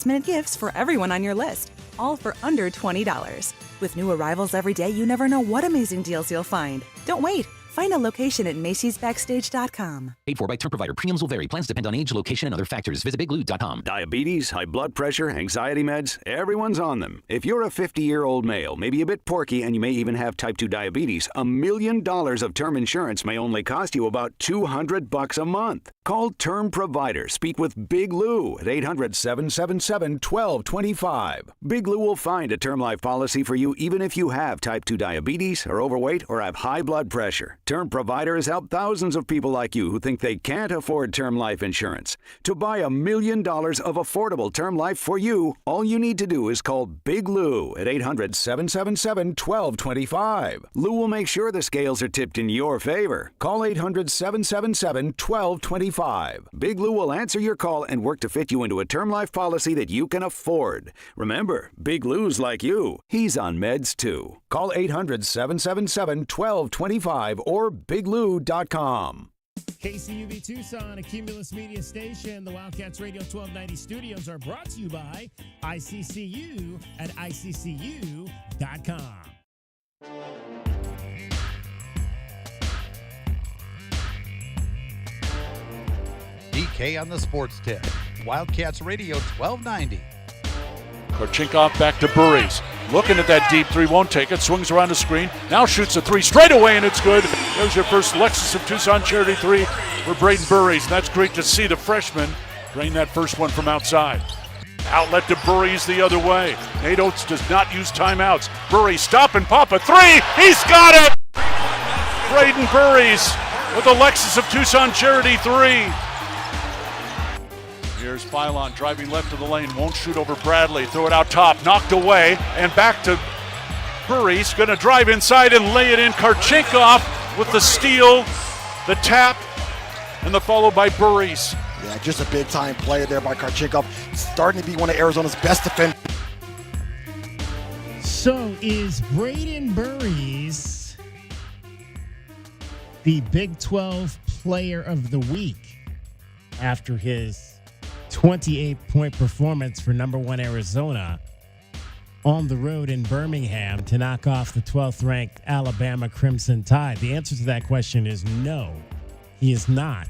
Minute gifts for everyone on your list, all for under $20. With new arrivals every day, you never know what amazing deals you'll find. Don't wait. Find a location at Macy'sBackstage.com. Paid for by term provider. Premiums will vary. Plans depend on age, location, and other factors. Visit BigLou.com. Diabetes, high blood pressure, anxiety meds, everyone's on them. If you're a 50-year-old male, maybe a bit porky, and you may even have type 2 diabetes, $1 million of term insurance may only cost you about $200 a month. Call Term Provider. Speak with Big Lou at 800-777-1225. Big Lou will find a term life policy for you even if you have type 2 diabetes, are overweight, or have high blood pressure. Term Provider has helped thousands of people like you who think they can't afford term life insurance. To buy $1 million of affordable term life for you, all you need to do is call Big Lou at 800-777-1225. Lou will make sure the scales are tipped in your favor. Call 800-777-1225. Big Lou will answer your call and work to fit you into a term life policy that you can afford. Remember, Big Lou's like you. He's on meds too. Call 800-777-1225 or biglou.com. KCUV Tucson, a Cumulus Media station. The Wildcats Radio 1290 studios are brought to you by ICCU at ICCU.com. DK on the sports tip. Wildcats Radio 1290. Korchinkov back to Burries. Looking at that deep three, won't take it. Swings around the screen. Now shoots a three straight away, and it's good. There's your first Lexus of Tucson charity three for Braden Burries. And that's great to see the freshman drain that first one from outside. Outlet to Burries the other way. Nate Oates does not use timeouts. Burries stop and pop a three. He's got it! Braden Burries with a Lexus of Tucson charity three. Here's Philon driving left of the lane, won't shoot over Bradley. Throw it out top, knocked away, and back to Burries. Going to drive inside and lay it in. Korchinkov with the steal, the tap, and the follow by Burries. Yeah, just a big-time player there by Korchinkov. Starting to be one of Arizona's best defenders. So is Braden Burries the Big 12 Player of the Week after his 28-point performance for number one Arizona on the road in Birmingham to knock off the 12th-ranked Alabama Crimson Tide? The answer to that question is no. He is not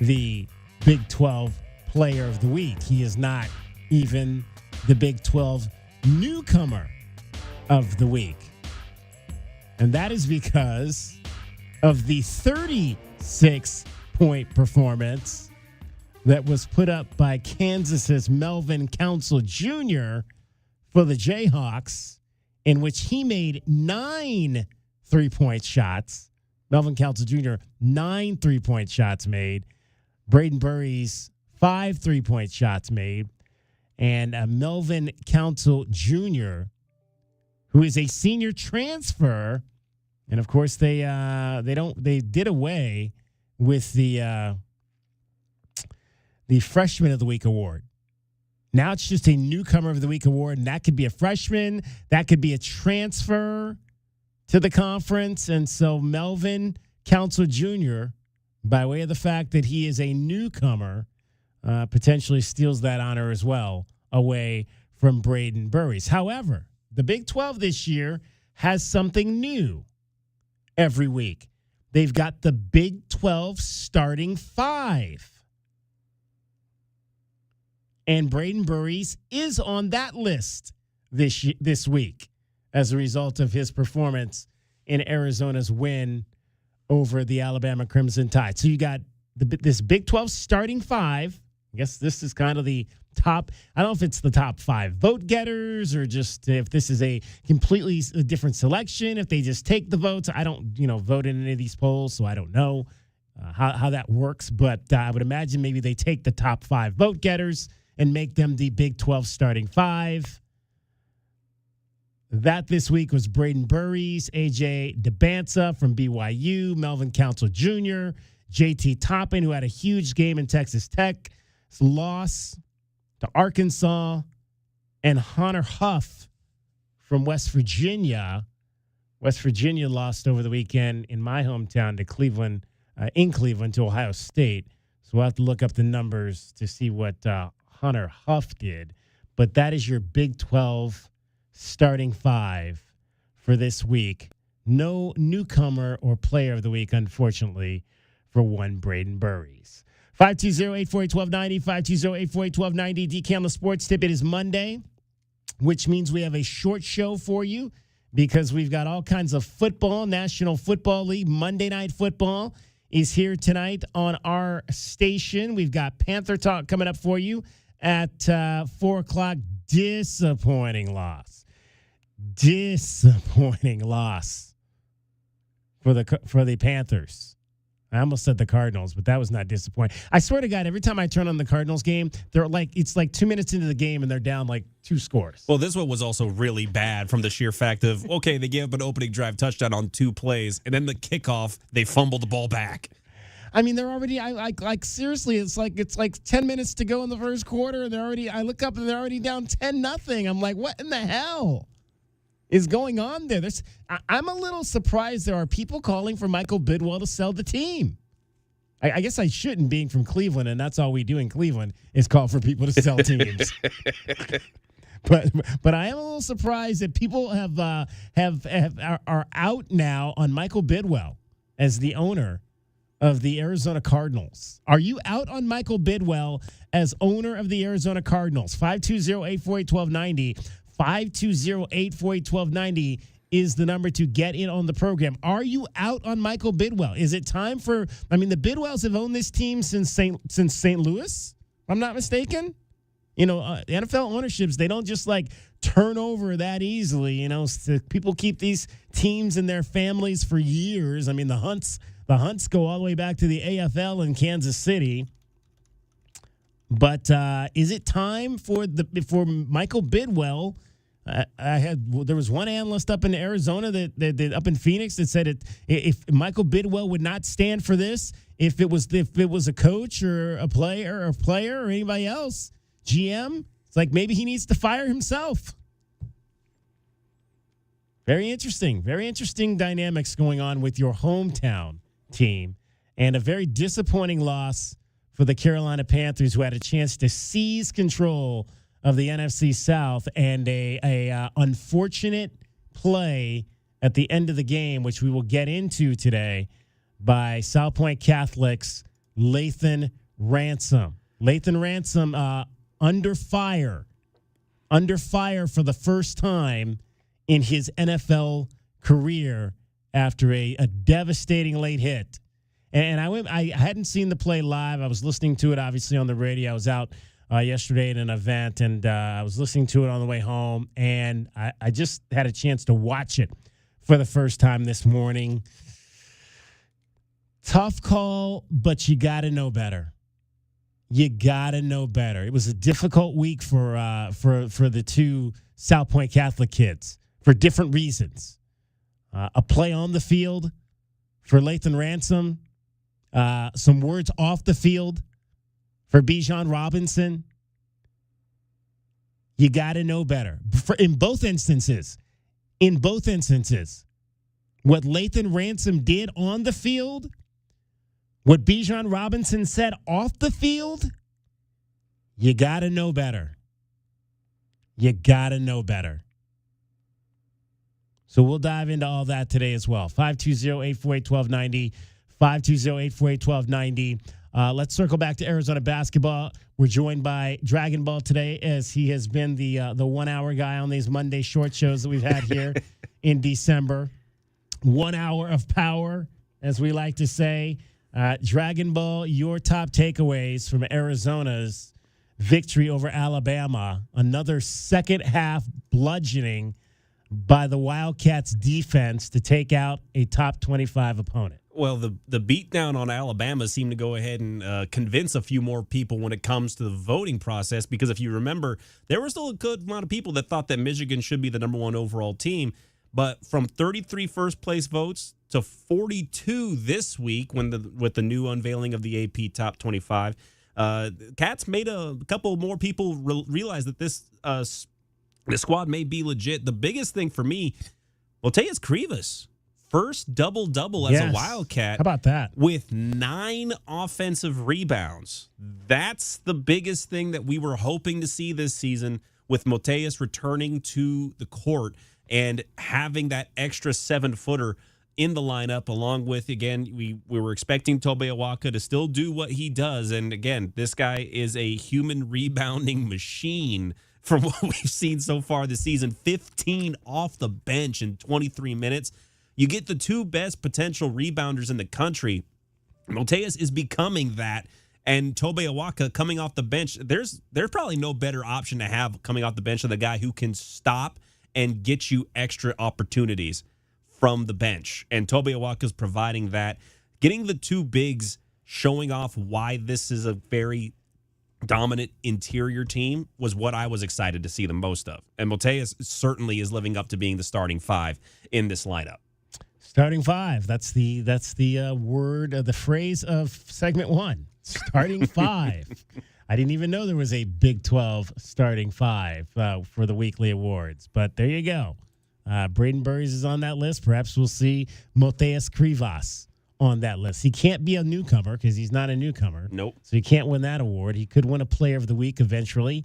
the Big 12 Player of the Week. He is not even the Big 12 Newcomer of the Week. And that is because of the 36-point performance that was put up by Kansas's Melvin Council Jr. for the Jayhawks, in which he made 9 three-point shots. Melvin Council Jr., 9 three-point shots made. Braden Burries, 5 three-point shots made. And Melvin Council Jr., who is a senior transfer. And, of course, they did away with the Freshman of the Week award. Now it's just a Newcomer of the Week award, and that could be a freshman. That could be a transfer to the conference. And so Melvin Council Jr., by way of the fact that he is a newcomer, potentially steals that honor as well away from Braden Burries. However, the Big 12 this year has something new every week. They've got the Big 12 starting five. And Braden Burries is on that list this week as a result of his performance in Arizona's win over the Alabama Crimson Tide. So you got this Big 12 starting five. I guess this is kind of the top. I don't know if it's the top 5 vote getters or just if this is a completely different selection, if they just take the votes. I don't, vote in any of these polls, so I don't know how that works. But I would imagine maybe they take the top 5 vote getters and make them the Big 12 starting five. That this week was Braden Burries, A.J. DeBanza from BYU, Melvin Council Jr., J.T. Toppin, who had a huge game in Texas Tech's loss to Arkansas, and Hunter Huff from West Virginia. West Virginia lost over the weekend in my hometown to Cleveland, to Ohio State. So we'll have to look up the numbers to see what Hunter Huff did. But that is your Big 12 starting five for this week. No newcomer or player of the week, unfortunately, for one Braden Burries. 520-848-1290, 520-848-1290, DK on the Sports Tip. It is Monday, which means we have a short show for you because we've got all kinds of football. National Football League, Monday Night Football is here tonight on our station. We've got Panther Talk coming up for you at 4 o'clock. Disappointing loss for the Panthers. I almost said the Cardinals, but that was not disappointing. I swear to God, every time I turn on the Cardinals game, it's like 2 minutes into the game and they're down like 2 scores. Well, this one was also really bad from the sheer fact of, okay, they gave up an opening drive touchdown on 2 plays, and then the kickoff, they fumbled the ball back. I mean, they're already seriously, it's like 10 minutes to go in the first quarter, and I look up and they're already down 10-0. I'm like, what in the hell is going on there? I'm a little surprised there are people calling for Michael Bidwell to sell the team. I guess I shouldn't, being from Cleveland, and that's all we do in Cleveland is call for people to sell teams. But I am a little surprised that people are out now on Michael Bidwell as the owner of the Arizona Cardinals. Are you out on Michael Bidwell as owner of the Arizona Cardinals? 520-848-1290. 520-848-1290 is the number to get in on the program. Are you out on Michael Bidwell? Is it time for, the Bidwells have owned this team since St. Louis, if I'm not mistaken. NFL ownerships, they don't just turn over that easily. People keep these teams in their families for years. The Hunts go all the way back to the AFL in Kansas City. But is it time for Michael Bidwell? There was one analyst up in Arizona that up in Phoenix that said if Michael Bidwell would not stand for this, if it was a coach or a player or anybody else, GM, it's like maybe he needs to fire himself. Very interesting dynamics going on with your hometown team, and a very disappointing loss for the Carolina Panthers, who had a chance to seize control of the NFC South, and a unfortunate play at the end of the game, which we will get into today, by South Point Catholic's Lathan Ransom. Lathan Ransom under fire for the first time in his NFL career after a devastating late hit. And I hadn't seen the play live. I was listening to it, obviously, on the radio. I was out yesterday at an event, and I was listening to it on the way home, and I just had a chance to watch it for the first time this morning. Tough call, but you got to know better. It was a difficult week for the two South Point Catholic kids for different reasons. A play on the field for Lathan Ransom. Some words off the field for Bijan Robinson. You got to know better. In both instances, what Lathan Ransom did on the field, what Bijan Robinson said off the field, you got to know better. So we'll dive into all that today as well. 520-848-1290. 520-848-1290. Let's circle back to Arizona basketball. We're joined by Dragon Ball today, as he has been the 1 hour guy on these Monday short shows that we've had here in December. 1 hour of power, as we like to say. Dragon Ball, your top takeaways from Arizona's victory over Alabama. Another second half bludgeoning by the Wildcats defense to take out a top 25 opponent. Well, the beatdown on Alabama seemed to go ahead and convince a few more people when it comes to the voting process, because if you remember, there were still a good amount of people that thought that Michigan should be the number one overall team. But from 33 first-place votes to 42 this week with the new unveiling of the AP Top 25, Cats made a couple more people realize that this squad may be legit. The biggest thing for me, Tejas Krivas, first double-double as a Wildcat. How about that? With 9 offensive rebounds. That's the biggest thing that we were hoping to see this season, with Moteus returning to the court and having that extra 7-footer in the lineup, along with, again, we were expecting Tobe Awaka to still do what he does. And again, this guy is a human rebounding machine from what we've seen so far this season. 15 off the bench in 23 minutes. You get the 2 best potential rebounders in the country. Moteus is becoming that. And Tobe Awaka coming off the bench, there's probably no better option to have coming off the bench than the guy who can stop and get you extra opportunities from the bench. And Tobe Awaka's providing that. Getting the 2 bigs showing off why this is a very dominant interior team was what I was excited to see the most of. And Moteus certainly is living up to being the starting 5 in this lineup. Starting 5. That's the word, the phrase of segment 1. Starting 5. I didn't even know there was a Big 12 starting 5 for the weekly awards. But there you go. Braden Burries is on that list. Perhaps we'll see Moteus Krivas on that list. He can't be a newcomer because he's not a newcomer. Nope. So he can't win that award. He could win a Player of the Week eventually,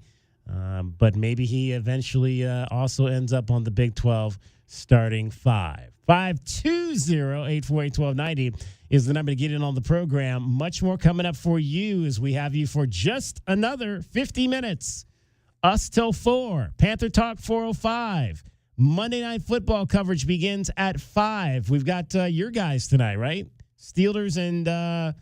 but maybe he eventually also ends up on the Big 12 starting 5. 520-848-1290 is the number to get in on the program. Much more coming up for you as we have you for just another 50 minutes. Us till 4. Panther Talk 405. Monday Night Football coverage begins at 5. We've got your guys tonight, right? Steelers and the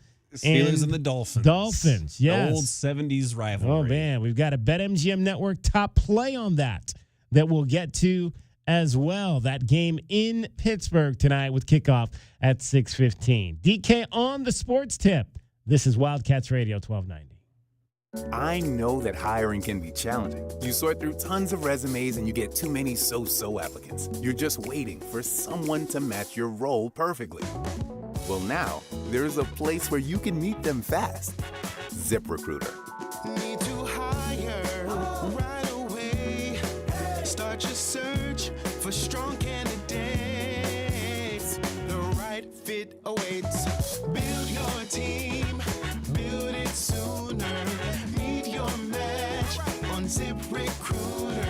Dolphins. Dolphins, yes. The old 70s rivalry. Oh, man. We've got a BetMGM Network top play on that we'll get to as well. That game in Pittsburgh tonight with kickoff at 6:15. DK on the sports tip. This is Wildcats Radio 1290. I know that hiring can be challenging. You sort through tons of resumes and you get too many so-so applicants. You're just waiting for someone to match your role perfectly. Well, now, there's a place where you can meet them fast. ZipRecruiter. Need to hire right away. Start your search for strong candidates. The right fit awaits. Build your team. Build it sooner. Meet your match on ZipRecruiter.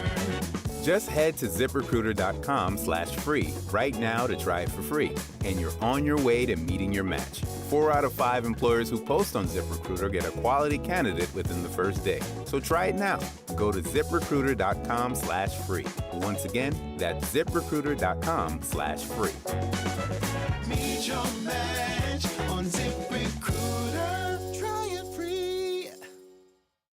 Just head to ZipRecruiter.com/free right now to try it for free. And you're on your way to meeting your match. 4 out of 5 employers who post on ZipRecruiter get a quality candidate within the first day. So try it now. Go to ZipRecruiter.com/free. Once again, that's ZipRecruiter.com/free. Meet your match on ZipRecruiter. Try it free.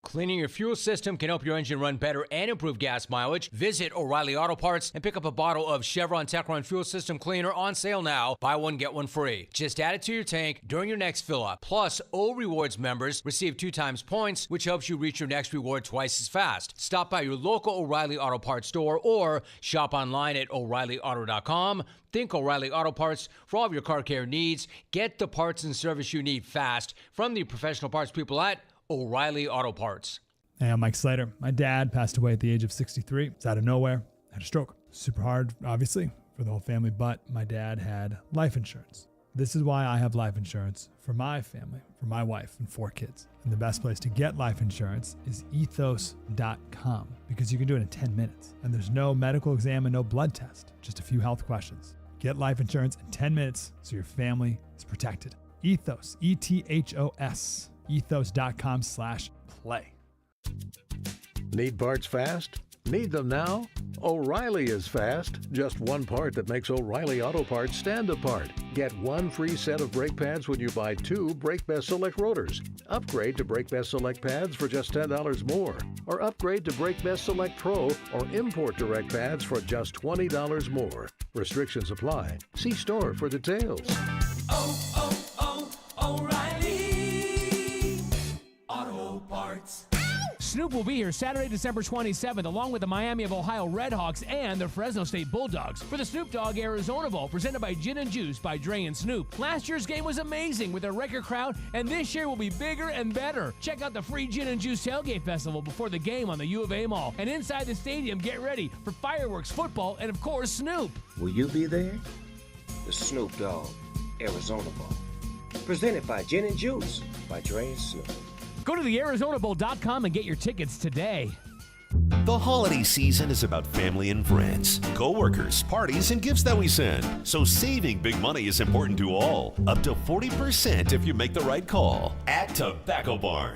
Cleaning your fuel system can help your engine run better and improve gas mileage. Visit O'Reilly Auto Parts and pick up a bottle of Chevron Techron Fuel System Cleaner on sale now. Buy one, get one free. Just add it to your tank during your next fill-up. Plus, O Rewards members receive 2 times points, which helps you reach your next reward twice as fast. Stop by your local O'Reilly Auto Parts store or shop online at O'ReillyAuto.com. Think O'Reilly Auto Parts for all of your car care needs. Get the parts and service you need fast from the professional parts people at O'Reilly Auto Parts. Hey, I'm Mike Slater. My dad passed away at the age of 63. It's out of nowhere. Had a stroke. Super hard, obviously, for the whole family, but my dad had life insurance. This is why I have life insurance for my family, for my wife and 4 kids. And the best place to get life insurance is ethos.com because you can do it in 10 minutes. And there's no medical exam and no blood test, just a few health questions. Get life insurance in 10 minutes so your family is protected. Ethos, ETHOS. ethos.com/play. Need parts fast? Need them now? O'Reilly is fast. Just one part that makes O'Reilly Auto Parts stand apart. Get 1 free set of brake pads when you buy 2 Brake Best Select rotors. Upgrade to Brake Best Select pads for just $10 more. Or upgrade to Brake Best Select Pro or import direct pads for just $20 more. Restrictions apply. See store for details. O'Reilly Auto Parts. Snoop will be here Saturday, December 27th, along with the Miami of Ohio Redhawks and the Fresno State Bulldogs for the Snoop Dogg Arizona Bowl, presented by Gin and Juice by Dre and Snoop. Last year's game was amazing with a record crowd, and this year will be bigger and better. Check out the free Gin and Juice Tailgate Festival before the game on the U of A Mall. And inside the stadium, get ready for fireworks, football, and of course, Snoop. Will you be there? the Snoop Dogg Arizona Bowl. Presented by Gin and Juice by Dre and Snoop. Go to thearizonabowl.com and get your tickets today. The holiday season is about family and friends, co-workers, parties, and gifts that we send. So saving big money is important to all. Up to 40% if you make the right call at Tobacco Barn.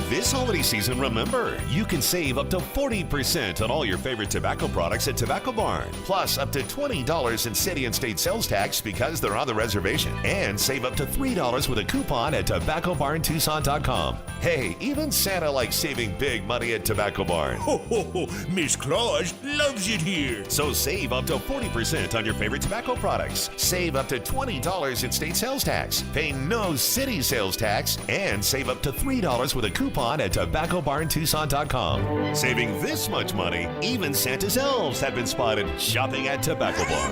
This holiday season, remember, you can save up to 40% on all your favorite tobacco products at Tobacco Barn. Plus, up to $20 in city and state sales tax because they're on the reservation. And save up to $3 with a coupon at TobaccoBarnTucson.com. Hey, even Santa likes saving big money at Tobacco Barn. Ho, ho, ho. Miss Claus loves it here. So save up to 40% on your favorite tobacco products. Save up to $20 in state sales tax. Pay no city sales tax. And save up to $3 with a coupon at TobaccoBarnTucson.com. Saving this much money, even Santa's elves have been spotted shopping at Tobacco Barn.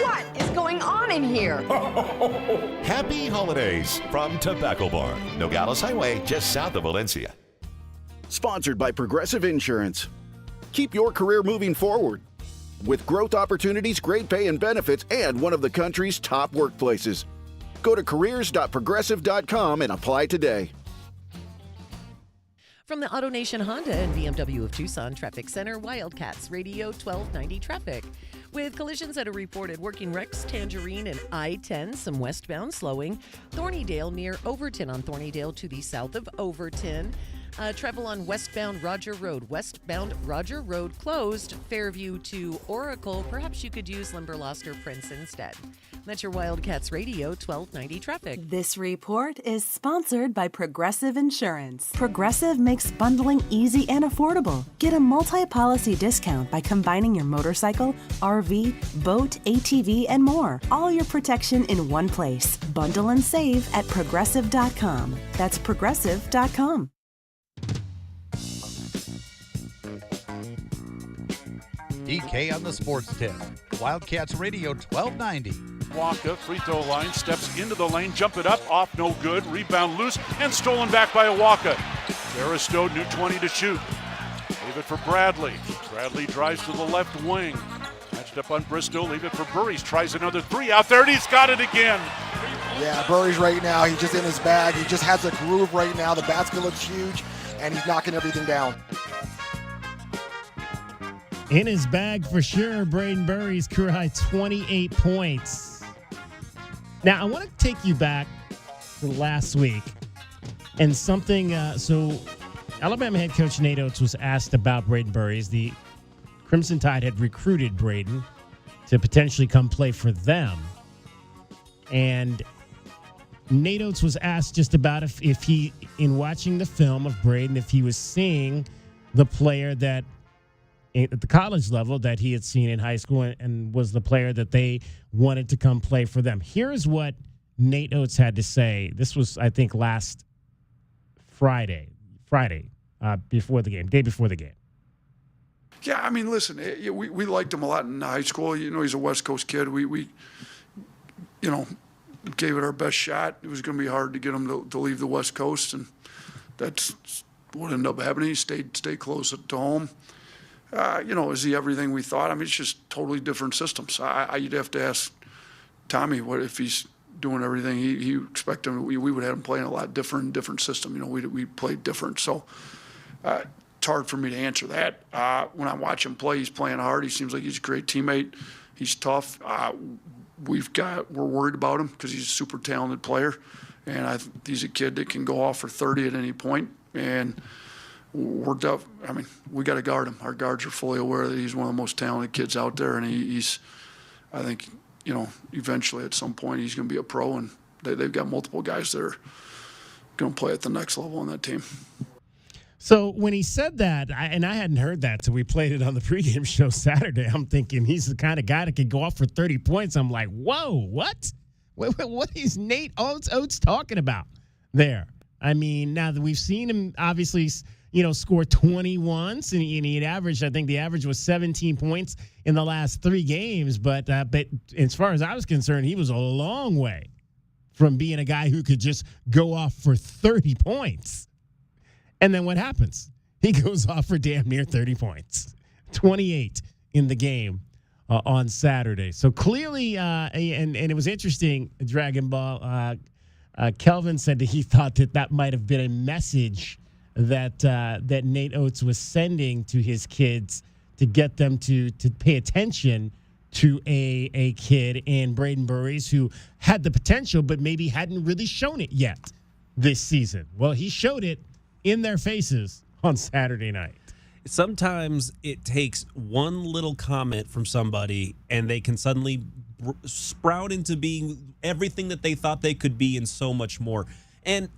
What is going on in here? Happy holidays from Tobacco Barn, Nogales Highway, just south of Valencia. Sponsored by Progressive Insurance. Keep your career moving forward with growth opportunities, great pay and benefits, and one of the country's top workplaces. Go to careers.progressive.com and apply today. From the AutoNation Honda and BMW of Tucson Traffic Center, Wildcats Radio 1290 traffic. With collisions that are reported, working wrecks, Tangerine and I-10, some westbound slowing. Thornydale near Overton on Thornydale to the south of Overton. Travel on westbound Roger Road. Westbound Roger Road closed. Fairview to Oracle. Perhaps you could use Limberlost or Prince instead. That's your Wildcats Radio 1290 traffic. This report is sponsored by Progressive Insurance. Progressive makes bundling easy and affordable. Get a multi-policy discount by combining your motorcycle, RV, boat, ATV, and more. All your protection in one place. Bundle and save at Progressive.com. That's Progressive.com. DK on the sports tip. Wildcats Radio 1290. Waka, free throw line, steps into the lane, jump it up, off, no good, rebound loose, and stolen back by Waka. Aristo, new 20 to shoot. Leave it for Bradley. Bradley drives to the left wing. Matched up on Bristow, leave it for Burries, tries another three out there, and he's got it again. Yeah, Burries right now, he's just in his bag. He just has a groove right now. The basket looks huge, and he's knocking everything down. In his bag for sure, Braden Burries career high 28 points. Now, I want to take you back to last week and something. So, Alabama head coach Nate Oates was asked about Braden Burries. The Crimson Tide had recruited Braden to potentially come play for them. And Nate Oates was asked just about if he, in watching the film of Braden, if he was seeing the player that at the college level that he had seen in high school and was the player that they wanted to come play for them. Here's what Nate Oates had to say. This was, I think, last Friday, before the game, day before the game. Yeah, I mean, listen, we liked him a lot in high school. You know, he's a West Coast kid. We gave it our best shot. It was going to be hard to get him to leave the West Coast, and that's what ended up happening. He stayed close to home. Is he everything we thought? I mean, it's just totally different systems. You'd have to ask Tommy what if he's doing everything he expected him. We would have him playing a lot different system. You know, we played different. So it's hard for me to answer that. When I watch him play, he's playing hard. He seems like he's a great teammate. He's tough. We're worried about him because he's a super talented player, and he's a kid that can go off for 30 at any point. And we got to guard him. Our guards are fully aware that he's one of the most talented kids out there, and I think, eventually at some point he's going to be a pro, and they've got multiple guys that are going to play at the next level on that team. So when he said that, I hadn't heard that, so we played it on the pregame show Saturday. I'm thinking he's the kind of guy that can go off for 30 points. I'm like, whoa, what? What is Nate Oates talking about there? I mean, now that we've seen him obviously – score 20 once, and he averaged, I think the average was 17 points in the last 3 games. But as far as I was concerned, he was a long way from being a guy who could just go off for 30 points. And then what happens? He goes off for damn near 30 points, 28 in the game on Saturday. So clearly, and it was interesting, Dragon Ball, Kelvin said that he thought that might have been a message that Nate Oates was sending to his kids to get them to pay attention to a kid in Braden Burries who had the potential but maybe hadn't really shown it yet this season. Well, he showed it in their faces on Saturday night. Sometimes it takes one little comment from somebody and they can suddenly sprout into being everything that they thought they could be and so much more. And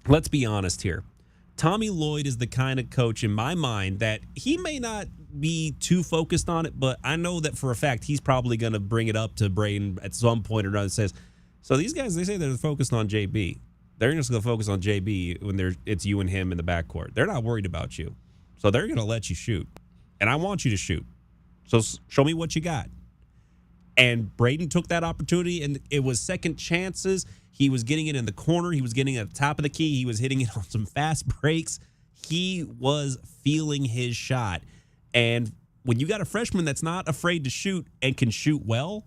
let's be honest here. Tommy Lloyd is the kind of coach in my mind that he may not be too focused on it, but I know that for a fact he's probably going to bring it up to Braden at some point or another and says, so these guys, they say they're focused on JB. They're just going to focus on JB when it's you and him in the backcourt. They're not worried about you. So they're going to let you shoot. And I want you to shoot. So show me what you got. And Braden took that opportunity, and it was second chances. He was getting it in the corner. He was getting it at the top of the key. He was hitting it on some fast breaks. He was feeling his shot. And when you got a freshman that's not afraid to shoot and can shoot well,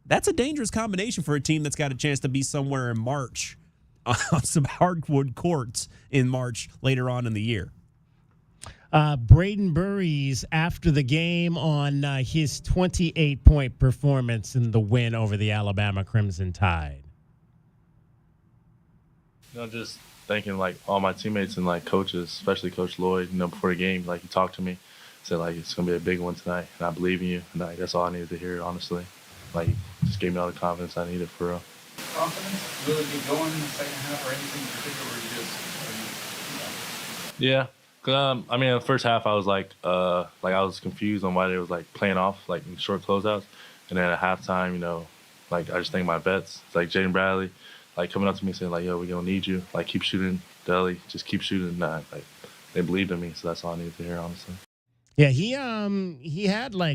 that's a dangerous combination for a team that's got a chance to be somewhere in March on some hardwood courts in March later on in the year. Braden Burries, after the game, on his 28-point performance in the win over the Alabama Crimson Tide. Just thanking, all my teammates and, coaches, especially Coach Lloyd, before the game, he talked to me, said, it's going to be a big one tonight, and I believe in you. And, that's all I needed to hear, honestly. Just gave me all the confidence I needed, for real. Confidence really get going in the second half or anything in particular, or you just, Yeah. In the first half, I was I was confused on why they was playing off in short closeouts, and then at halftime, I just think my vets, Jaden Bradley, coming up to me saying yo, we gonna need you, keep shooting, Deli, just keep shooting. They believed in me, so that's all I needed to hear, honestly. Yeah, he had I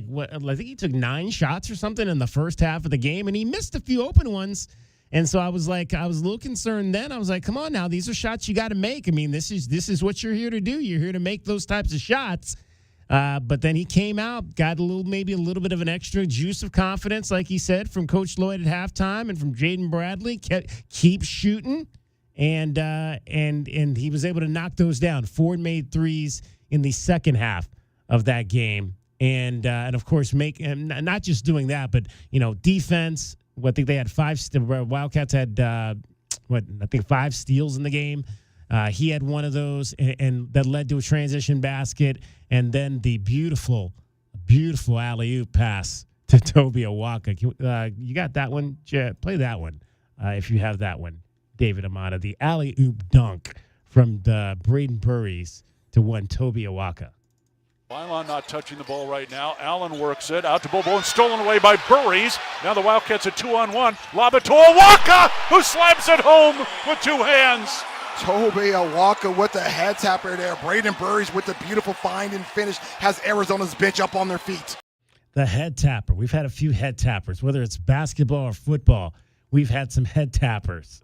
think he took 9 shots or something in the first half of the game, and he missed a few open ones. And so I was a little concerned then. I was like, come on now, these are shots you got to make. I mean, this is what you're here to do. You're here to make those types of shots. But then he came out, got maybe a little bit of an extra juice of confidence, like he said, from Coach Lloyd at halftime and from Jaden Bradley. Keep shooting, and he was able to knock those down. Ford made threes in the second half of that game, and of course not just doing that, but defense. I think they had 5. Wildcats had 5 steals in the game. He had one of those, and that led to a transition basket, and then the beautiful alley-oop pass to Toby Awaka. You got that one? Play that one if you have that one, David Amata. The alley-oop dunk from the Braden Burries to one Toby Awaka. Milan not touching the ball right now. Allen works it out to Bobo and stolen away by Burries. Now the Wildcats at 2-on-1. Lob it to Awaka, who slams it home with 2 hands. Toby Awaka with the head tapper there. Braden Burries with the beautiful find and finish has Arizona's bench up on their feet. The head tapper. We've had a few head tappers, whether it's basketball or football. We've had some head tappers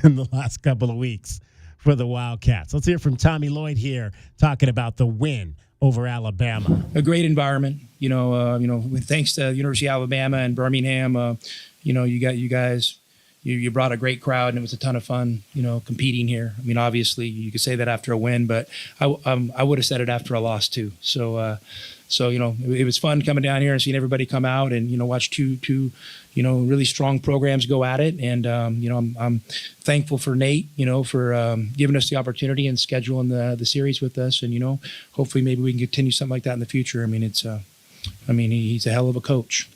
in the last couple of weeks for the Wildcats. Let's hear from Tommy Lloyd here talking about the win over Alabama. A great environment, thanks to University of Alabama and Birmingham. You brought a great crowd, and it was a ton of fun, competing here. I mean, obviously you could say that after a win, but I would have said it after a loss too. So it was fun coming down here and seeing everybody come out and, watch two really strong programs go at it. And, I'm thankful for Nate, for giving us the opportunity and scheduling the series with us. And, hopefully maybe we can continue something like that in the future. I mean, he's a hell of a coach.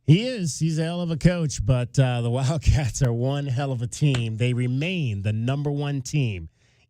He is. He's a hell of a coach, but the Wildcats are one hell of a team. They remain the number 1 team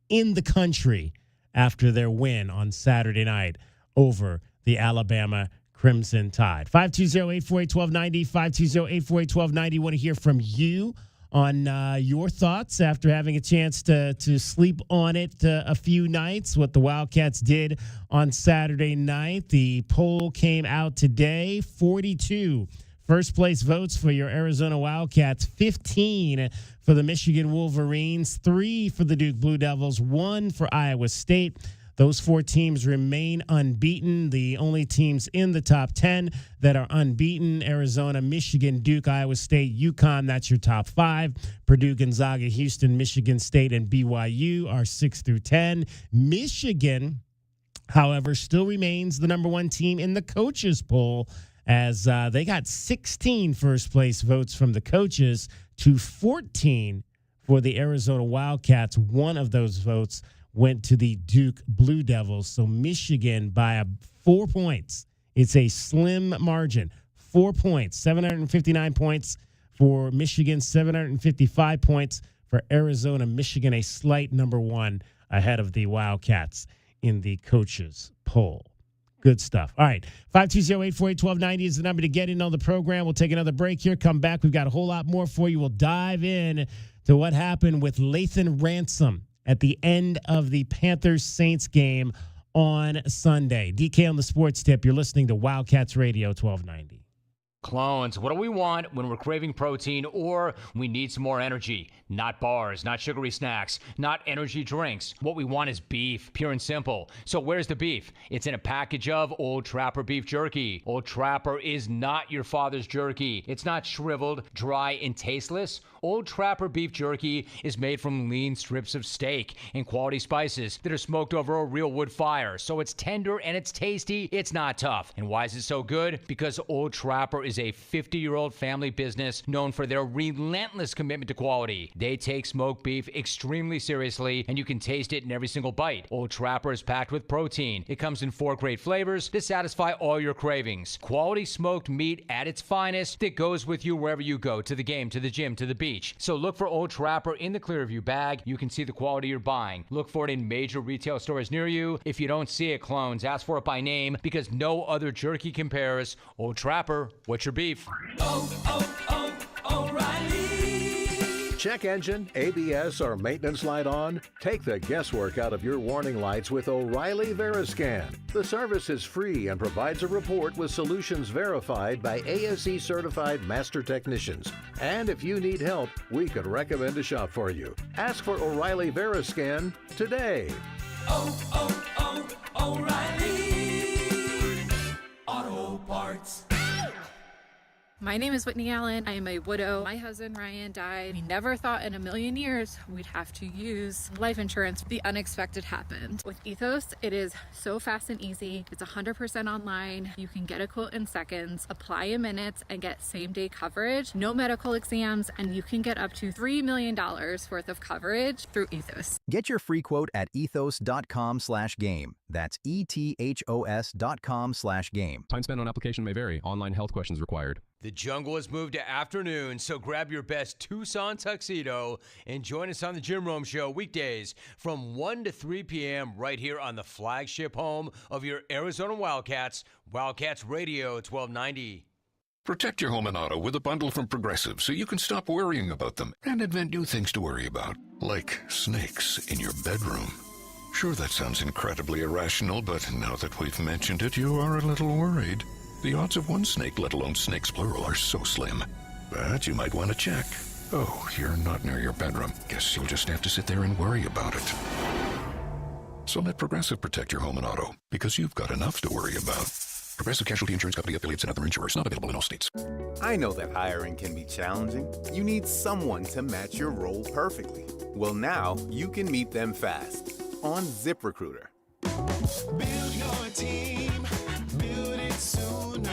in the country after their win on Saturday night over the Alabama Crimson Tide. 520-848-1290, 520-848-1290. Want to hear from you on your thoughts after having a chance to sleep on it a few nights, what the Wildcats did on Saturday night. The poll came out today, 42 first place votes for your Arizona Wildcats, 15 for the Michigan Wolverines, 3 for the Duke Blue Devils, 1 for Iowa State. Those 4 teams remain unbeaten. The only teams in the top 10 that are unbeaten: Arizona, Michigan, Duke, Iowa State, UConn. That's your top 5. Purdue, Gonzaga, Houston, Michigan State, and BYU are 6 through 10. Michigan, however, still remains the number 1 team in the coaches poll, as they got 16 first-place votes from the coaches to 14 for the Arizona Wildcats. One of those votes went to the Duke Blue Devils. So Michigan by 4 points. It's a slim margin. 4 points, 759 points for Michigan, 755 points for Arizona. Michigan, a slight number 1 ahead of the Wildcats in the coaches poll. Good stuff. All right. 520-848-1290 is the number to get in on the program. We'll take another break here. Come back. We've got a whole lot more for you. We'll dive in to what happened with Lathan Ransom at the end of the Panthers-Saints game on Sunday. DK on the Sports Tip. You're listening to Wildcats Radio 1290. Clones, what do we want when we're craving protein or we need some more energy? Not bars, not sugary snacks, not energy drinks. What we want is beef, pure and simple. So where's the beef? It's in a package of Old Trapper beef jerky. Old Trapper is not your father's jerky. It's not shriveled, dry, and tasteless. Old Trapper beef jerky is made from lean strips of steak and quality spices that are smoked over a real wood fire. So it's tender and it's tasty. It's not tough. And why is it so good? Because Old Trapper is a 50-year-old family business known for their relentless commitment to quality. They take smoked beef extremely seriously, and you can taste it in every single bite. Old Trapper is packed with protein. It comes in 4 great flavors to satisfy all your cravings. Quality smoked meat at its finest that goes with you wherever you go, to the game, to the gym, to the beach. So look for Old Trapper in the Clearview bag. You can see the quality you're buying. Look for it in major retail stores near you. If you don't see it, clones, ask for it by name, because no other jerky compares. Old Trapper, what's your beef? O'Reilly. Check engine, ABS, or maintenance light on? Take the guesswork out of your warning lights with O'Reilly Veriscan. The service is free and provides a report with solutions verified by ASE certified master technicians. And if you need help, we could recommend a shop for you. Ask for O'Reilly Veriscan today. O'Reilly Auto Parts. My name is Whitney Allen. I am a widow. My husband Ryan died. We never thought in a million years we'd have to use life insurance. The unexpected happened. With Ethos, it is so fast and easy. It's 100% online. You can get a quote in seconds, apply in minutes, and get same-day coverage. No medical exams, and you can get up to $3 million worth of coverage through Ethos. Get your free quote at ethos.com/game. That's ethos.com/game. Time spent on application may vary. Online health questions required. The jungle has moved to afternoon, so grab your best Tucson tuxedo and join us on the Jim Rome Show weekdays from 1 to 3 p.m. right here on the flagship home of your Arizona Wildcats, Wildcats Radio 1290. Protect your home and auto with a bundle from Progressive so you can stop worrying about them and invent new things to worry about, like snakes in your bedroom. Sure, that sounds incredibly irrational, but now that we've mentioned it, you are a little worried. The odds of one snake, let alone snakes plural, are so slim. But you might want to check. Oh, you're not near your bedroom. Guess you'll just have to sit there and worry about it. So let Progressive protect your home and auto, because you've got enough to worry about. Progressive Casualty Insurance Company, affiliates, and other insurers. Not available in all states. I know that hiring can be challenging. You need someone to match your role perfectly. Well, now you can meet them fast on ZipRecruiter. Build your team. Build it sooner.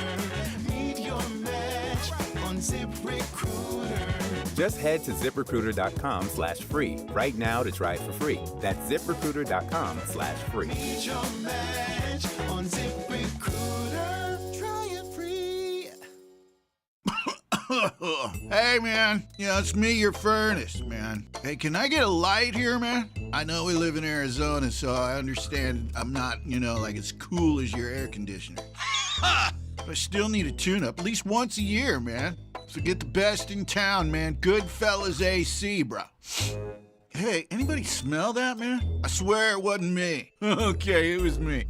Meet your match on ZipRecruiter. Just head to ZipRecruiter.com/free right now to try it for free. That's ZipRecruiter.com/free. Meet your match on ZipRecruiter. Try it free. Hey, man. It's me, your furnace, man. Hey, can I get a light here, man? I know we live in Arizona, so I understand I'm not, like as cool as your air conditioner. But I still need a tune-up at least once a year, man. So get the best in town, man. Goodfellas AC, bro. Hey, anybody smell that, man? I swear it wasn't me. Okay, it was me.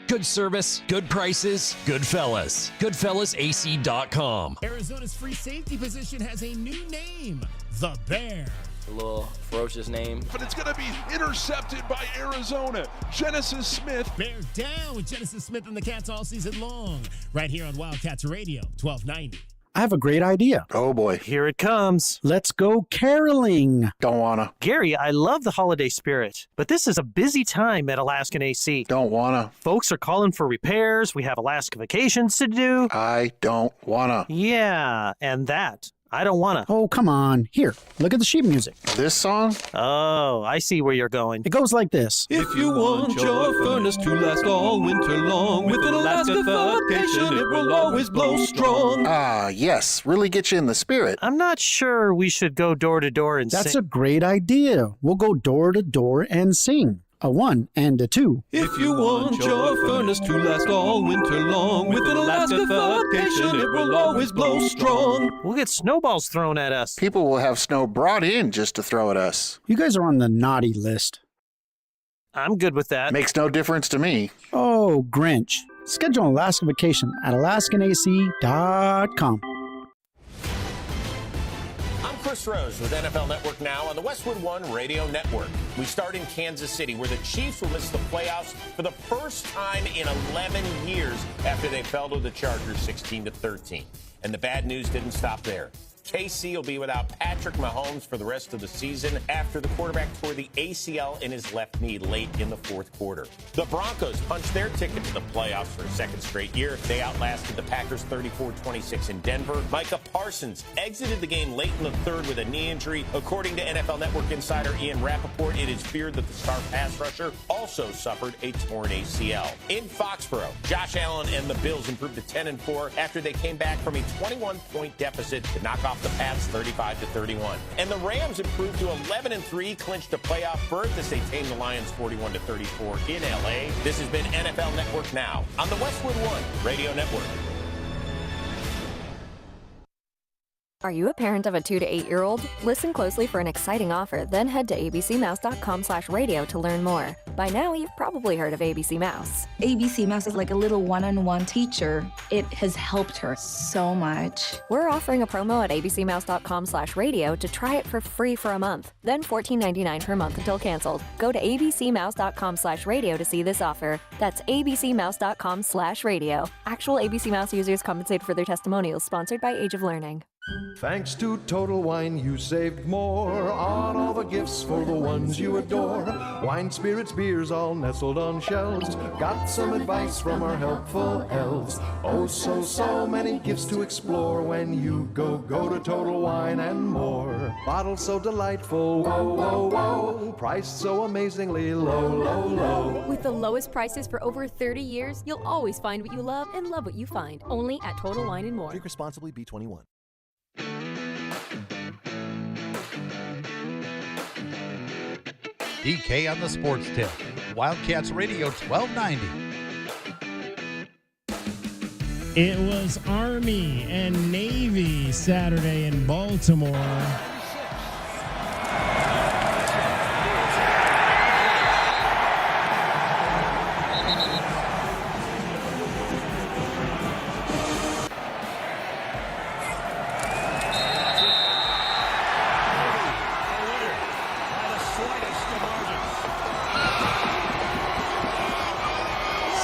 Good service, good prices, Goodfellas. GoodfellasAC.com. Arizona's free safety position has a new name, the Bear. a little ferocious name. But it's going to be intercepted by Arizona. Genesis Smith. Bear down with Genesis Smith and the Cats all season long. Right here on Wildcats Radio, 1290. I have a great idea. Oh, boy. Here it comes. Let's go caroling. Don't wanna. Gary, I love the holiday spirit, but this is a busy time at Alaskan AC. Don't wanna. Folks are calling for repairs. We have Alaska vacations to do. I don't wanna. Yeah, and that. I don't wanna. Oh, come on. Here, look at the sheet music. This song? Oh, I see where you're going. It goes like this. If you want your furnace to last all winter long, with an Alaska vacation, it will always blow strong. Ah, yes. Really get you in the spirit. I'm not sure we should go door to door and That's sing. a great idea. We'll go door to door and sing. A 1 and a 2. If you want your furnace to last all winter long, with an Alaska vacation, it will always blow strong. We'll get snowballs thrown at us. People will have snow brought in just to throw at us. You guys are on the naughty list. I'm good with that. Makes no difference to me. Oh, Grinch. Schedule an Alaska vacation at AlaskanAC.com. Chris Rose with NFL Network Now on the Westwood One Radio Network. We start in Kansas City, where the Chiefs will miss the playoffs for the first time in 11 years after they fell to the Chargers 16-13. And the bad news didn't stop there. KC will be without Patrick Mahomes for the rest of the season after the quarterback tore the ACL in his left knee late in the fourth quarter. The Broncos punched their ticket to the playoffs for a second straight year. They outlasted the Packers 34-26 in Denver. Micah Parsons exited the game late in the third with a knee injury. According to NFL Network insider Ian Rappaport, it is feared that the star pass rusher also suffered a torn ACL. In Foxborough, Josh Allen and the Bills improved to 10-4 after they came back from a 21-point deficit to knock off the Pats 35-31. And the Rams improved to 11-3, clinched a playoff berth as they tamed the Lions 41-34 in LA. This has been NFL Network Now on the Westwood One Radio Network. Are you a parent of a 2 to 8-year-old? Listen closely for an exciting offer, then head to abcmouse.com/radio to learn more. By now, you've probably heard of ABC Mouse. ABC Mouse is like a little one-on-one teacher. It has helped her so much. We're offering a promo at abcmouse.com/radio to try it for free for a month, then $14.99 per month until canceled. Go to abcmouse.com/radio to see this offer. That's abcmouse.com/radio. Actual ABC Mouse users compensated for their testimonials, sponsored by Age of Learning. Thanks to Total Wine, you saved more on all the gifts for the ones you adore. Wine, spirits, beers, all nestled on shelves. Got some advice from our helpful elves. Oh, so many gifts to explore when you go to Total Wine and more. Bottles so delightful, whoa. Priced so amazingly low. With the lowest prices for over 30 years, you'll always find what you love and love what you find. Only at Total Wine and More. Drink responsibly, B21. DK on the Sports Tip. Wildcats Radio 1290. It was Army and Navy Saturday in Baltimore.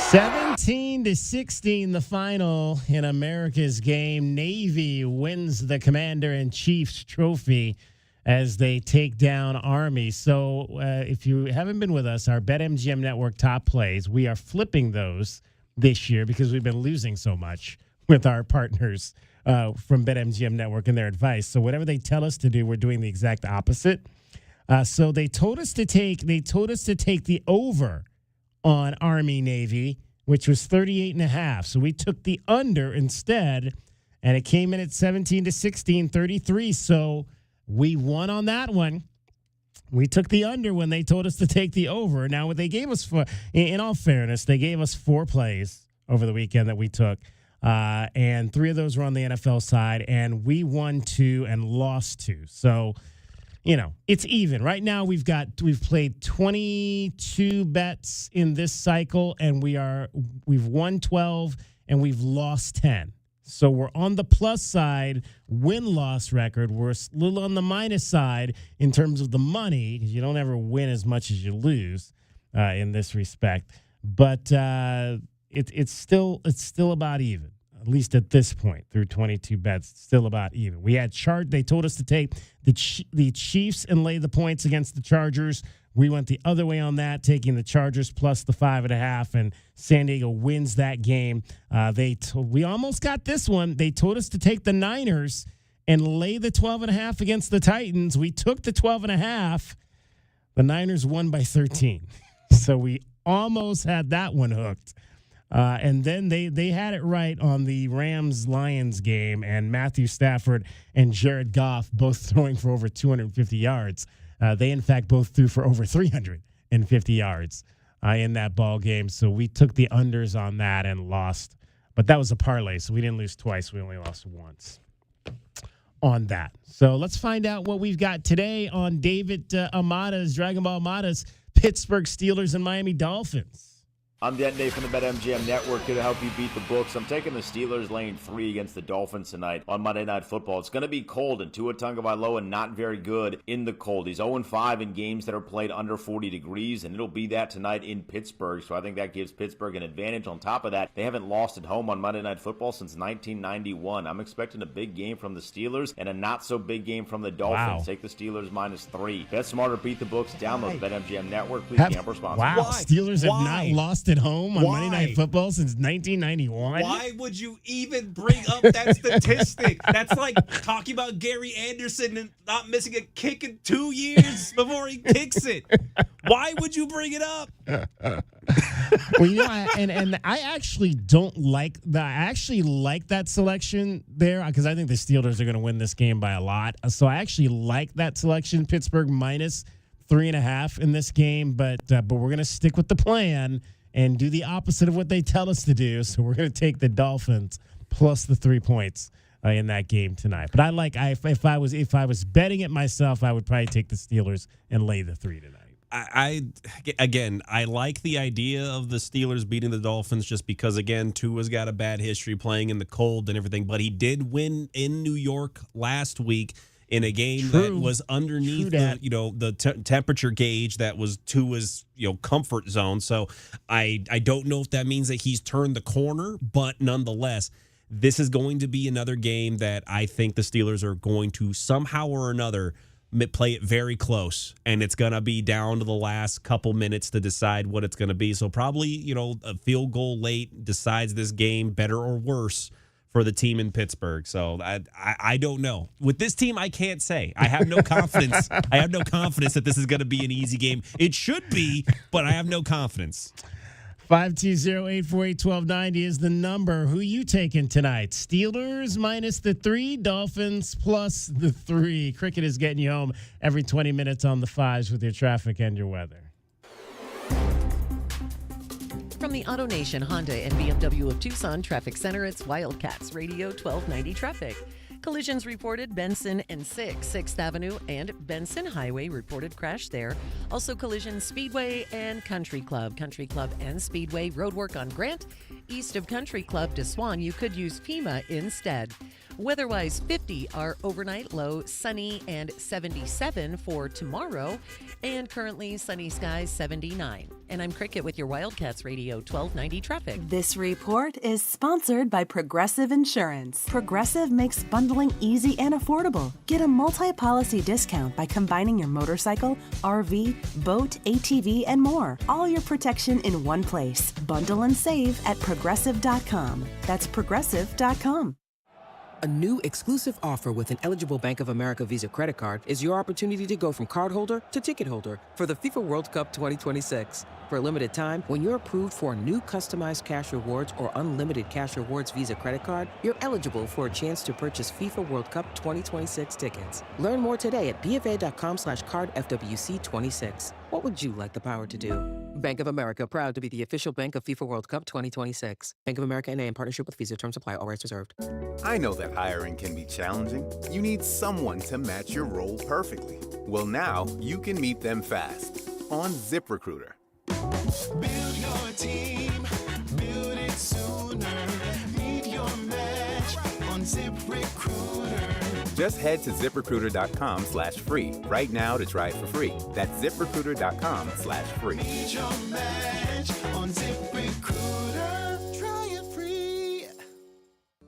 (17 to 16) the final in America's game. Navy wins the Commander-in-Chief's trophy as they take down Army. So if you haven't been with us, our BetMGM Network top plays, we are flipping those this year because we've been losing so much with our partners from BetMGM Network and their advice. So whatever they tell us to do, we're doing the exact opposite. So they told us to take the over on Army Navy, which was 38.5. So we took the under instead, and it came in at 17 to 16, 33. So we won on that one. We took the under when they told us to take the over. Now, what they gave us in all fairness, they gave us 4 plays over the weekend that we took, and 3 of those were on the NFL side, and we won 2 and lost 2. So, it's even. Right now we've played 22 bets in this cycle, and we've won 12 and we've lost 10. So we're on the plus side, win-loss record. We're a little on the minus side in terms of the money, because you don't ever win as much as you lose in this respect. But it's still about even, at least at this point, through 22 bets, it's still about even. We had they told us to take the Chiefs and lay the points against the Chargers. We went the other way on that, taking the Chargers plus the 5.5, and San Diego wins that game. We almost got this one. They told us to take the Niners and lay the 12.5 against the Titans. We took the 12.5. The Niners won by 13. So we almost had that one hooked. And then they had it right on the Rams-Lions game, and Matthew Stafford and Jared Goff both throwing for over 250 yards. They, in fact, both threw for over 350 yards in that ball game. So we took the unders on that and lost. But that was a parlay, so we didn't lose twice. We only lost once on that. So let's find out what we've got today on David Amada's, Dragon Ball Amada's Pittsburgh Steelers and Miami Dolphins. I'm Dave from the BetMGM Network, here to help you beat the books. I'm taking the Steelers laying 3 against the Dolphins tonight on Monday Night Football. It's going to be cold, and Tua Tagovailoa not very good in the cold. He's 0-5 in games that are played under 40 degrees, and it'll be that tonight in Pittsburgh. So I think that gives Pittsburgh an advantage. On top of that, they haven't lost at home on Monday Night Football since 1991. I'm expecting a big game from the Steelers and a not-so-big game from the Dolphins. Wow. Take the Steelers -3. Bet smarter, beat the books. Download the BetMGM Network. Please gamble responsibly. Wow, why? Steelers have not lost at home on Monday Night Football since 1991. Why would you even bring up that statistic? That's like talking about Gary Anderson and not missing a kick in 2 years before he kicks it. Why would you bring it up? Well, you know, I actually don't like that. I actually like that selection there because I think the Steelers are going to win this game by a lot. So I actually like that selection, Pittsburgh -3.5 in this game. But we're going to stick with the plan and do the opposite of what they tell us to do. So we're going to take the Dolphins plus the 3 points in that game tonight. But if I was betting it myself, I would probably take the Steelers and lay the 3 tonight. I like the idea of the Steelers beating the Dolphins just because, again, Tua's got a bad history playing in the cold and everything, but he did win in New York last week in a game that was underneath the temperature gauge that was Tua's comfort zone. So I don't know if that means that he's turned the corner, but nonetheless, this is going to be another game that I think the Steelers are going to somehow or another play it very close, and it's going to be down to the last couple minutes to decide what it's going to be. So probably, a field goal late decides this game, better or worse, for the team in Pittsburgh. So I don't know. With this team, I can't say. I have no confidence. I have no confidence that this is going to be an easy game. It should be, but I have no confidence. 520-848-1290 is the number. Who you taking tonight? Steelers -3, Dolphins plus the 3. Cricket is getting you home every 20 minutes on the 5s with your traffic and your weather. From the AutoNation Honda and BMW of Tucson Traffic Center, it's Wildcats Radio 1290 Traffic. Collisions reported Benson and 6th Avenue and Benson Highway reported crash there. Also collisions Speedway and Country Club and Speedway. Roadwork on Grant. East of Country Club to Swan, you could use FEMA instead. Weather-wise, 50 our overnight low, sunny and 77 for tomorrow, and currently sunny skies 79. And I'm Cricket with your Wildcats Radio 1290 traffic. This report is sponsored by Progressive Insurance. Progressive makes bundling easy and affordable. Get a multi-policy discount by combining your motorcycle, RV, boat, ATV, and more. All your protection in one place. Bundle and save at Progressive.com. That's Progressive.com. A new exclusive offer with an eligible Bank of America Visa credit card is your opportunity to go from cardholder to ticket holder for the FIFA World Cup 2026. For a limited time, when you're approved for a new customized cash rewards or unlimited cash rewards Visa credit card, you're eligible for a chance to purchase FIFA World Cup 2026 tickets. Learn more today at BofA.com/cardFWC26. What would you like the power to do? Bank of America, proud to be the official bank of FIFA World Cup 2026. Bank of America N.A. in partnership with Visa. Terms apply. All rights reserved. I know that hiring can be challenging. You need someone to match your role perfectly. Well, now you can meet them fast on ZipRecruiter. Build your team, build it sooner. Meet your match Just head to ZipRecruiter.com/free right now to try it for free. That's ZipRecruiter.com/free. Meet your match on ZipRecruiter. Try it free.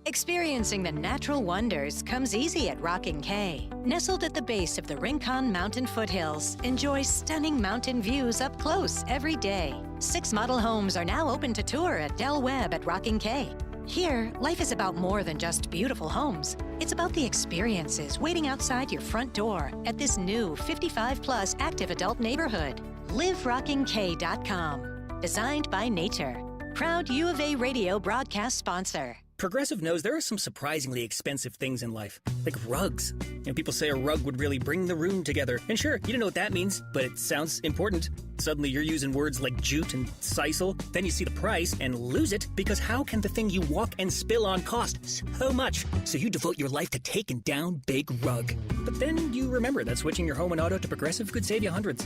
Experiencing the natural wonders comes easy at Rockin' K. Nestled at the base of the Rincon Mountain foothills, enjoy stunning mountain views up close every day. 6 model homes are now open to tour at Del Webb at Rockin' K. Here, life is about more than just beautiful homes. It's about the experiences waiting outside your front door at this new 55-plus active adult neighborhood. LiveRockingK.com. Designed by nature. Proud U of A radio broadcast sponsor. Progressive knows there are some surprisingly expensive things in life, like rugs. People say a rug would really bring the room together. And sure, you don't know what that means, but it sounds important. Suddenly you're using words like jute and sisal. Then you see the price and lose it, because how can the thing you walk and spill on cost so much? So you devote your life to taking down Big Rug. But then you remember that switching your home and auto to Progressive could save you hundreds.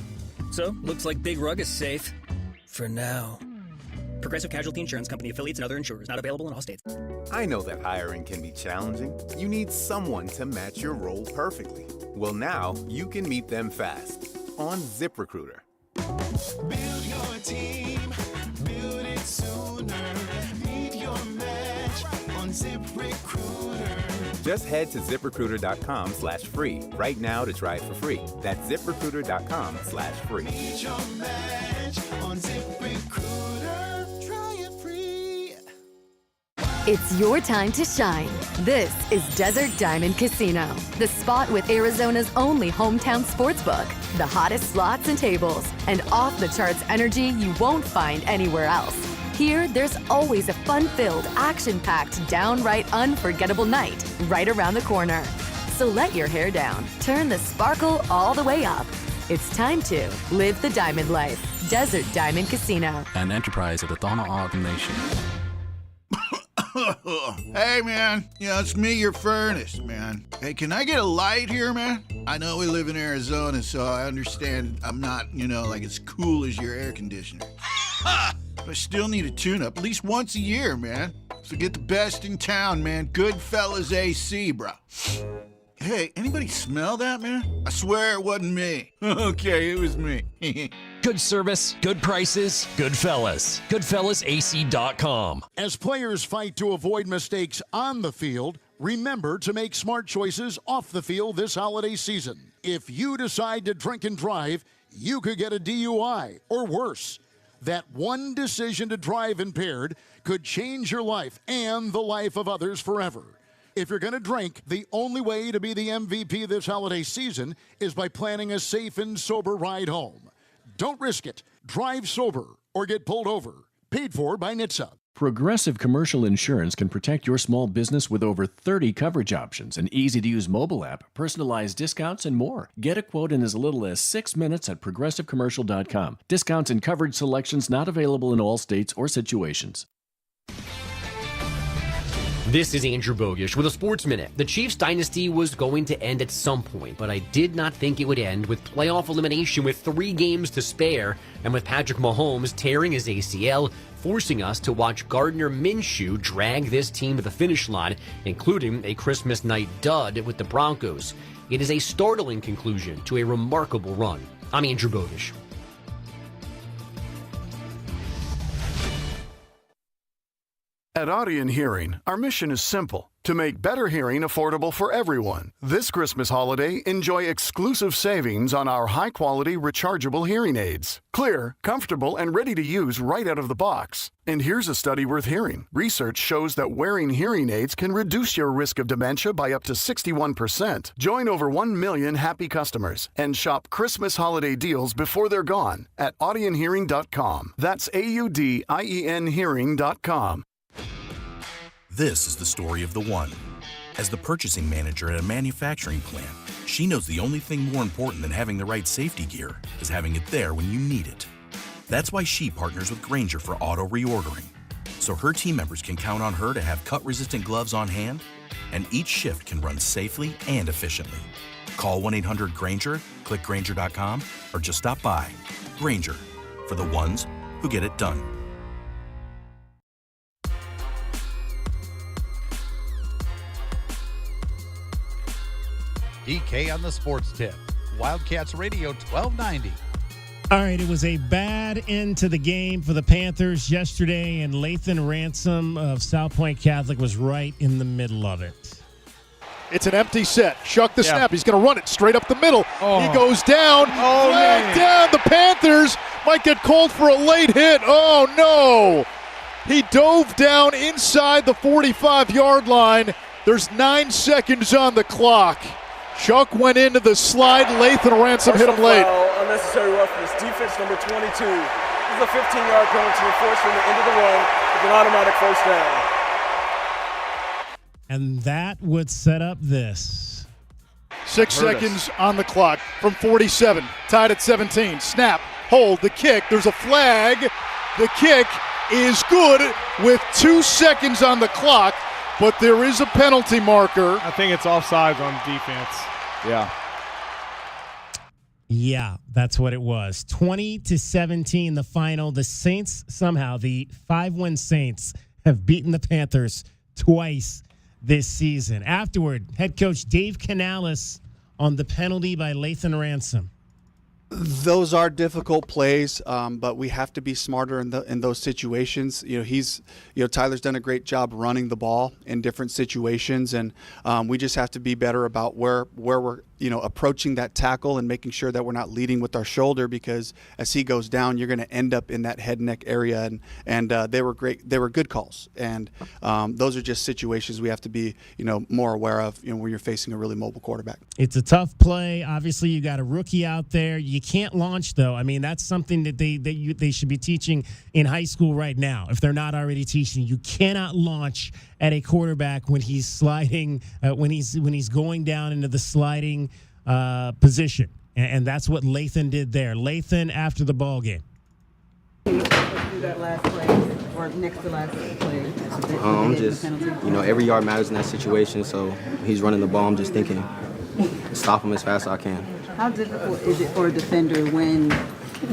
So, looks like Big Rug is safe. For now. Progressive Casualty Insurance Company, affiliates, and other insurers. Not available in all states. I know that hiring can be challenging. You need someone to match your role perfectly. Well, now you can meet them fast on ZipRecruiter. Build your team, build it sooner. Meet your match on ZipRecruiter. Just head to ZipRecruiter.com/free right now to try it for free. That's ZipRecruiter.com/free. Meet your match on ZipRecruiter. Try it free. It's your time to shine. This is Desert Diamond Casino, the spot with Arizona's only hometown sportsbook, the hottest slots and tables, and off-the-charts energy you won't find anywhere else. Here, there's always a fun-filled, action-packed, downright unforgettable night right around the corner. So let your hair down, turn the sparkle all the way up. It's time to live the diamond life. Desert Diamond Casino. An enterprise of the Thama Nation. Hey, man. It's me, your furnace, man. Hey, can I get a light here, man? I know we live in Arizona, so I understand I'm not, like as cool as your air conditioner. But I still need a tune-up at least once a year, man. So get the best in town, man. Goodfellas AC, bro. Hey, anybody smell that, man? I swear it wasn't me. Okay, it was me. Good service, good prices, Goodfellas. GoodfellasAC.com. As players fight to avoid mistakes on the field, remember to make smart choices off the field this holiday season. If you decide to drink and drive, you could get a DUI or worse. That one decision to drive impaired could change your life and the life of others forever. If you're going to drink, the only way to be the MVP this holiday season is by planning a safe and sober ride home. Don't risk it. Drive sober or get pulled over. Paid for by NHTSA. Progressive Commercial Insurance can protect your small business with over 30 coverage options, an easy-to-use mobile app, personalized discounts, and more. Get a quote in as little as 6 minutes at ProgressiveCommercial.com. Discounts and coverage selections not available in all states or situations. This is Andrew Bogish with a Sports Minute. The Chiefs dynasty was going to end at some point, but I did not think it would end with playoff elimination with 3 games to spare and with Patrick Mahomes tearing his ACL, forcing us to watch Gardner Minshew drag this team to the finish line, including a Christmas night dud with the Broncos. It is a startling conclusion to a remarkable run. I'm Andrew Bogish. At Audion Hearing, our mission is simple: to make better hearing affordable for everyone. This Christmas holiday, enjoy exclusive savings on our high-quality rechargeable hearing aids. Clear, comfortable, and ready to use right out of the box. And here's a study worth hearing. Research shows that wearing hearing aids can reduce your risk of dementia by up to 61%. Join over 1 million happy customers and shop Christmas holiday deals before they're gone at audionhearing.com. That's AUDIEN hearing.com. This is the story of the one. As the purchasing manager at a manufacturing plant, she knows the only thing more important than having the right safety gear is having it there when you need it. That's why she partners with Grainger for auto reordering, so her team members can count on her to have cut-resistant gloves on hand, and each shift can run safely and efficiently. Call 1-800-GRAINGER, click Grainger.com, or just stop by. Grainger, for the ones who get it done. DK on the sports tip. Wildcats Radio 1290. All right, it was a bad end to the game for the Panthers yesterday, and Lathan Ransom of South Point Catholic was right in the middle of it. It's an empty set. Shuck the snap. He's going to run it straight up the middle. He goes down. Flag down. The Panthers might get called for a late hit. Oh, no. He dove down inside the 45-yard line. There's 9 seconds on the clock. Shuck went into the slide. Lathan Ransom hit him late. Unnecessary roughness. Defense number 22. This is a 15-yard penalty enforced from the end of the run with an automatic first down. And that would set up this. 6 seconds on the clock from 47. Tied at 17. Snap. Hold. The kick. There's a flag. The kick is good with 2 seconds on the clock, but there is a penalty marker. I think it's offsides on defense. Yeah. Yeah, that's what it was. 20-17, the final. The Saints, somehow, the 5-win Saints, have beaten the Panthers twice this season. Afterward, head coach Dave Canales on the penalty by Lathan Ransom. Those are difficult plays, but we have to be smarter in those situations. Tyler's done a great job running the ball in different situations, and we just have to be better about where we're approaching that tackle and making sure that we're not leading with our shoulder, because as he goes down, you're going to end up in that head neck area, and they were great. They were good calls, and those are just situations we have to be more aware of when you're facing a really mobile quarterback. It's a tough play. Obviously, you got a rookie out there. You can't launch, though. I mean, that's something that they should be teaching in high school right now, if they're not already teaching. You cannot launch at a quarterback when he's sliding, when he's going down into the sliding position, and that's what Lathan did there. Lathan after the ball game. That last play or next to last play. I'm just, every yard matters in that situation. So he's running the ball. I'm just thinking, stop him as fast as I can. How difficult is it for a defender when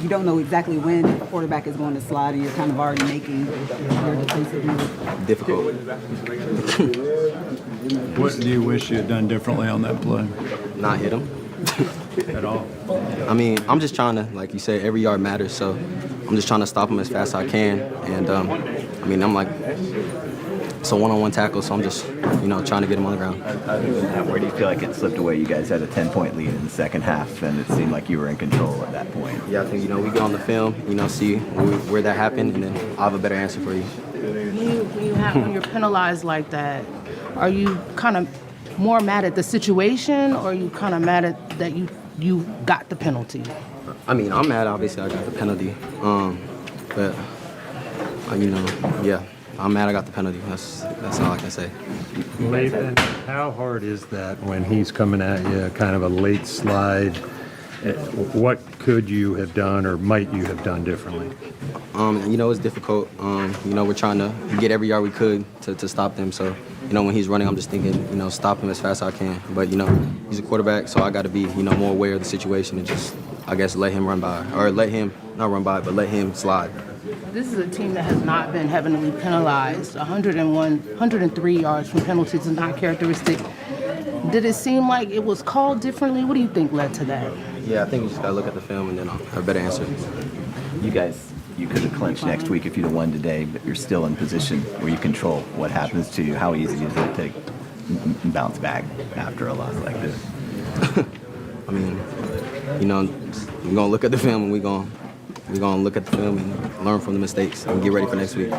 you don't know exactly when the quarterback is going to slide and you're kind of already making your defensive move? Difficult. What do you wish you had done differently on that play? Not hit him. At all? I mean, I'm just trying to, like you said, every yard matters. So I'm just trying to stop him as fast as I can. And, I'm like, it's a one-on-one tackle, so I'm just, trying to get him on the ground. Where do you feel like it slipped away? You guys had a 10-point lead in the second half, and it seemed like you were in control at that point. Yeah, I think, we get on the film, see where that happened, and then I'll have a better answer for you. When you're penalized like that, are you kind of more mad at the situation, or are you kind of mad at that you got the penalty? I mean, I'm mad, obviously, I got the penalty. But, yeah. I'm mad I got the penalty. That's all I can say. Lathan, how hard is that when he's coming at you, kind of a late slide? What could you have done or might you have done differently? It's difficult. We're trying to get every yard we could to stop them. So, when he's running, I'm just thinking, stop him as fast as I can. But, he's a quarterback, so I got to be, more aware of the situation and just, I guess, let him run by. Or let him, not run by, but let him slide. This is a team that has not been heavily penalized. 103 yards from penalties is not characteristic. Did it seem like it was called differently? What do you think led to that? Yeah, I think you just got to look at the film and then I'll have a better answer. You could have clinched next week if you'd have won today, but you're still in position where you control what happens to you. How easy is it to bounce back after a loss like this? I mean, we're going to look at the film and we're going to look at the film and learn from the mistakes and get ready for next week.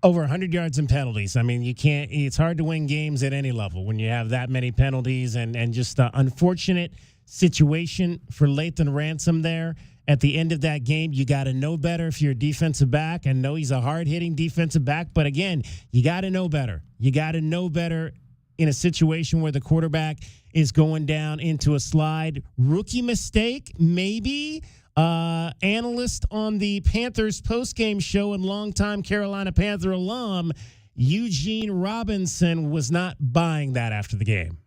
Over 100 yards in penalties. I mean, it's hard to win games at any level when you have that many penalties, and just an unfortunate situation for Lathan Ransom there at the end of that game. You got to know better if you're a defensive back. I know he's a hard-hitting defensive back, but again, you got to know better. You got to know better in a situation where the quarterback is going down into a slide. Rookie mistake, maybe. Analyst on the Panthers postgame show and longtime Carolina Panther alum, Eugene Robinson, was not buying that after the game.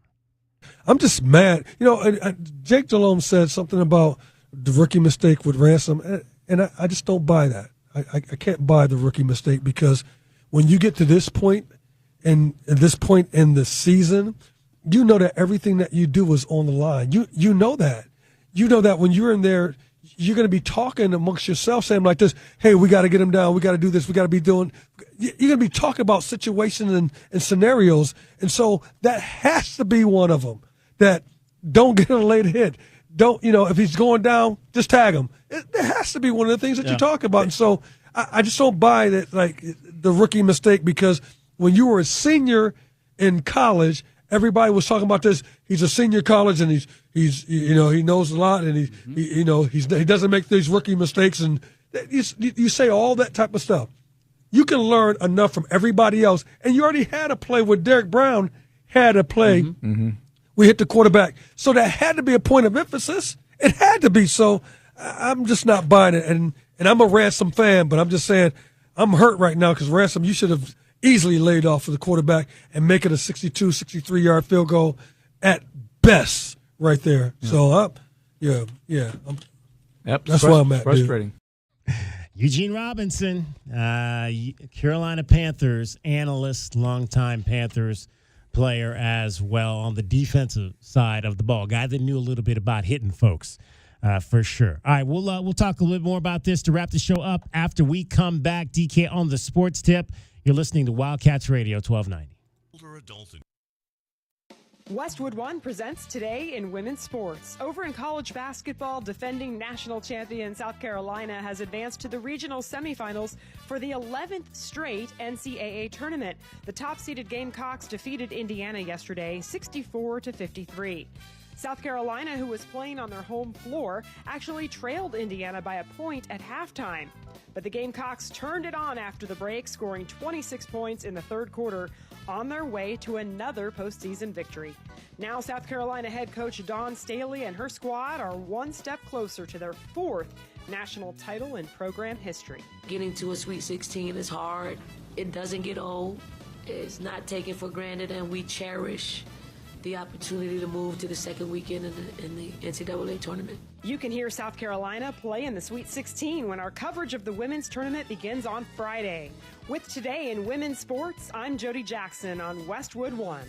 I'm just mad. Jake Delhomme said something about the rookie mistake with Ransom, and I just don't buy that. I can't buy the rookie mistake, because when you get to this point, and at this point in the season, you know that everything that you do is on the line. You know that. You know that when you're in there, you're going to be talking amongst yourself, saying like this, hey, we got to get him down. We got to do this. We got to be doing. You're going to be talking about situations and scenarios. And so that has to be one of them. That don't get a late hit. Don't, if he's going down, just tag him. It has to be one of the things that you talk about. And so I just don't buy that, like, the rookie mistake, because when you were a senior in college, everybody was talking about this. He's a senior college, and he knows a lot, and he doesn't make these rookie mistakes, and you say all that type of stuff. You can learn enough from everybody else, and you already had a play where Derek Brown had a play. We hit the quarterback, so that had to be a point of emphasis. It had to be. So I'm just not buying it, and I'm a Ransom fan, but I'm just saying I'm hurt right now because Ransom, you should have easily laid off for the quarterback and make it a 62, 63-yard field goal at best right there. Yeah. So, that's why I'm at. Frustrating. Eugene Robinson, Carolina Panthers analyst, longtime Panthers player as well on the defensive side of the ball. Guy that knew a little bit about hitting folks, for sure. All right, we'll talk a little bit more about this to wrap the show up after we come back. DK on the Sports Tip. You're listening to Wildcats Radio 1290. Older adults. Westwood One presents Today in Women's Sports. Over in college basketball, defending national champion South Carolina has advanced to the regional semifinals for the 11th straight NCAA tournament. The top-seeded Gamecocks defeated Indiana yesterday, 64-53. South Carolina, who was playing on their home floor, actually trailed Indiana by a point at halftime. But the Gamecocks turned it on after the break, scoring 26 points in the third quarter, on their way to another postseason victory. Now South Carolina head coach Dawn Staley and her squad are one step closer to their fourth national title in program history. Getting to a Sweet 16 is hard. It doesn't get old. It's not taken for granted, and we cherish the opportunity to move to the second weekend in the NCAA tournament. You can hear South Carolina play in the Sweet 16 when our coverage of the women's tournament begins on Friday. With Today in Women's Sports, I'm Jody Jackson on Westwood One.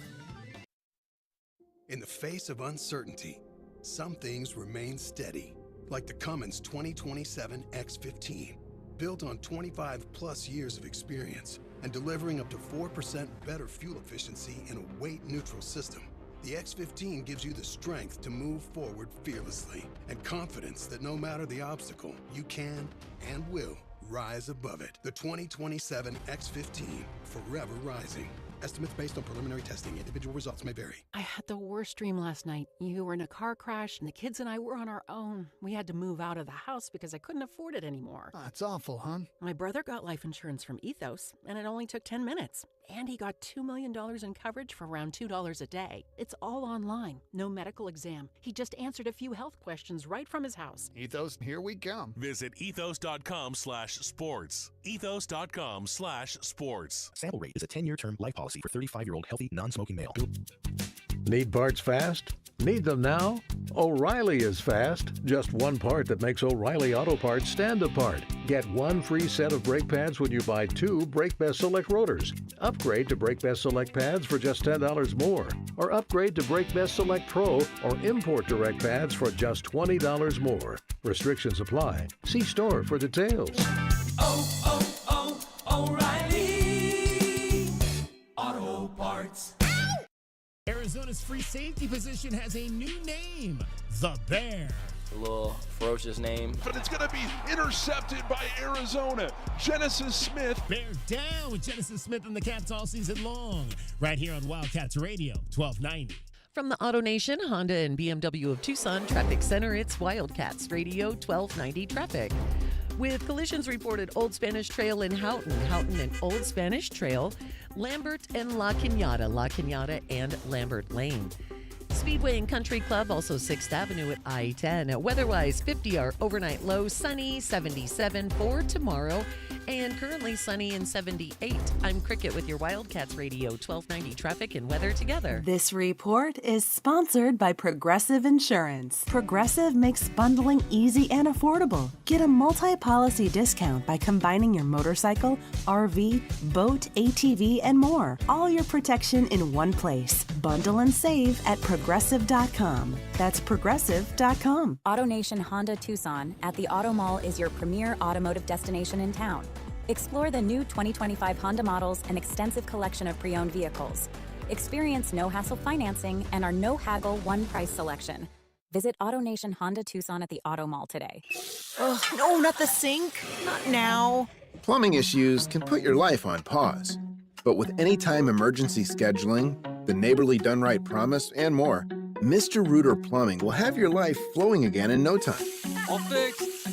In the face of uncertainty, some things remain steady, like the Cummins 2027 X15, built on 25-plus years of experience and delivering up to 4% better fuel efficiency in a weight-neutral system. The X15 gives you the strength to move forward fearlessly and confidence that no matter the obstacle, you can and will rise above it. The 2027 X15, forever rising. Estimates based on preliminary testing. Individual results may vary. I had the worst dream last night. You were in a car crash and the kids and I were on our own. We had to move out of the house because I couldn't afford it anymore. That's awful, hon. My brother got life insurance from Ethos and it only took 10 minutes. And he got $2 million in coverage for around $2 a day. It's all online. No medical exam. He just answered a few health questions right from his house. Ethos, here we come. Visit ethos.com/sports. Ethos.com/sports. Sample rate is a 10-year term life policy for 35-year-old healthy, non-smoking male. Need parts fast? Need them now? O'Reilly is fast. Just one part that makes O'Reilly Auto Parts stand apart. Get one free set of brake pads when you buy 2 Brake Best Select rotors. Upgrade to Brake Best Select pads for just $10 more. Or upgrade to Brake Best Select Pro or Import Direct pads for just $20 more. Restrictions apply. See store for details. O'Reilly Auto Parts. Arizona's free safety position has a new name, the Bear. A little ferocious name. But it's going to be intercepted by Arizona. Genesis Smith. Bear down with Genesis Smith and the Cats all season long. Right here on Wildcats Radio, 1290. From the Auto Nation, Honda and BMW of Tucson Traffic Center, it's Wildcats Radio 1290 Traffic. With collisions reported Old Spanish Trail in Houghton and Old Spanish Trail, Lambert and La Cañada and Lambert Lane. Speedway and Country Club, also 6th Avenue at I-10. Weather-wise, 50 our overnight low, sunny, 77 for tomorrow. and currently sunny and 78. I'm Cricket with your Wildcats Radio 1290 traffic and weather together. This report is sponsored by Progressive Insurance. Progressive makes bundling easy and affordable. Get a multi-policy discount by combining your motorcycle, RV, boat, ATV, and more. All your protection in one place. Bundle and save at Progressive.com. That's Progressive.com. AutoNation Honda Tucson at the Auto Mall is your premier automotive destination in town. Explore the new 2025 Honda models and extensive collection of pre-owned vehicles. Experience no-hassle financing and our no-haggle one-price selection. Visit AutoNation Honda Tucson at the Auto Mall today. Oh, no, not the sink. Not now. Plumbing issues can put your life on pause. But with anytime emergency scheduling, the Neighborly Done Right promise, and more, Mr. Rooter Plumbing will have your life flowing again in no time. All fixed.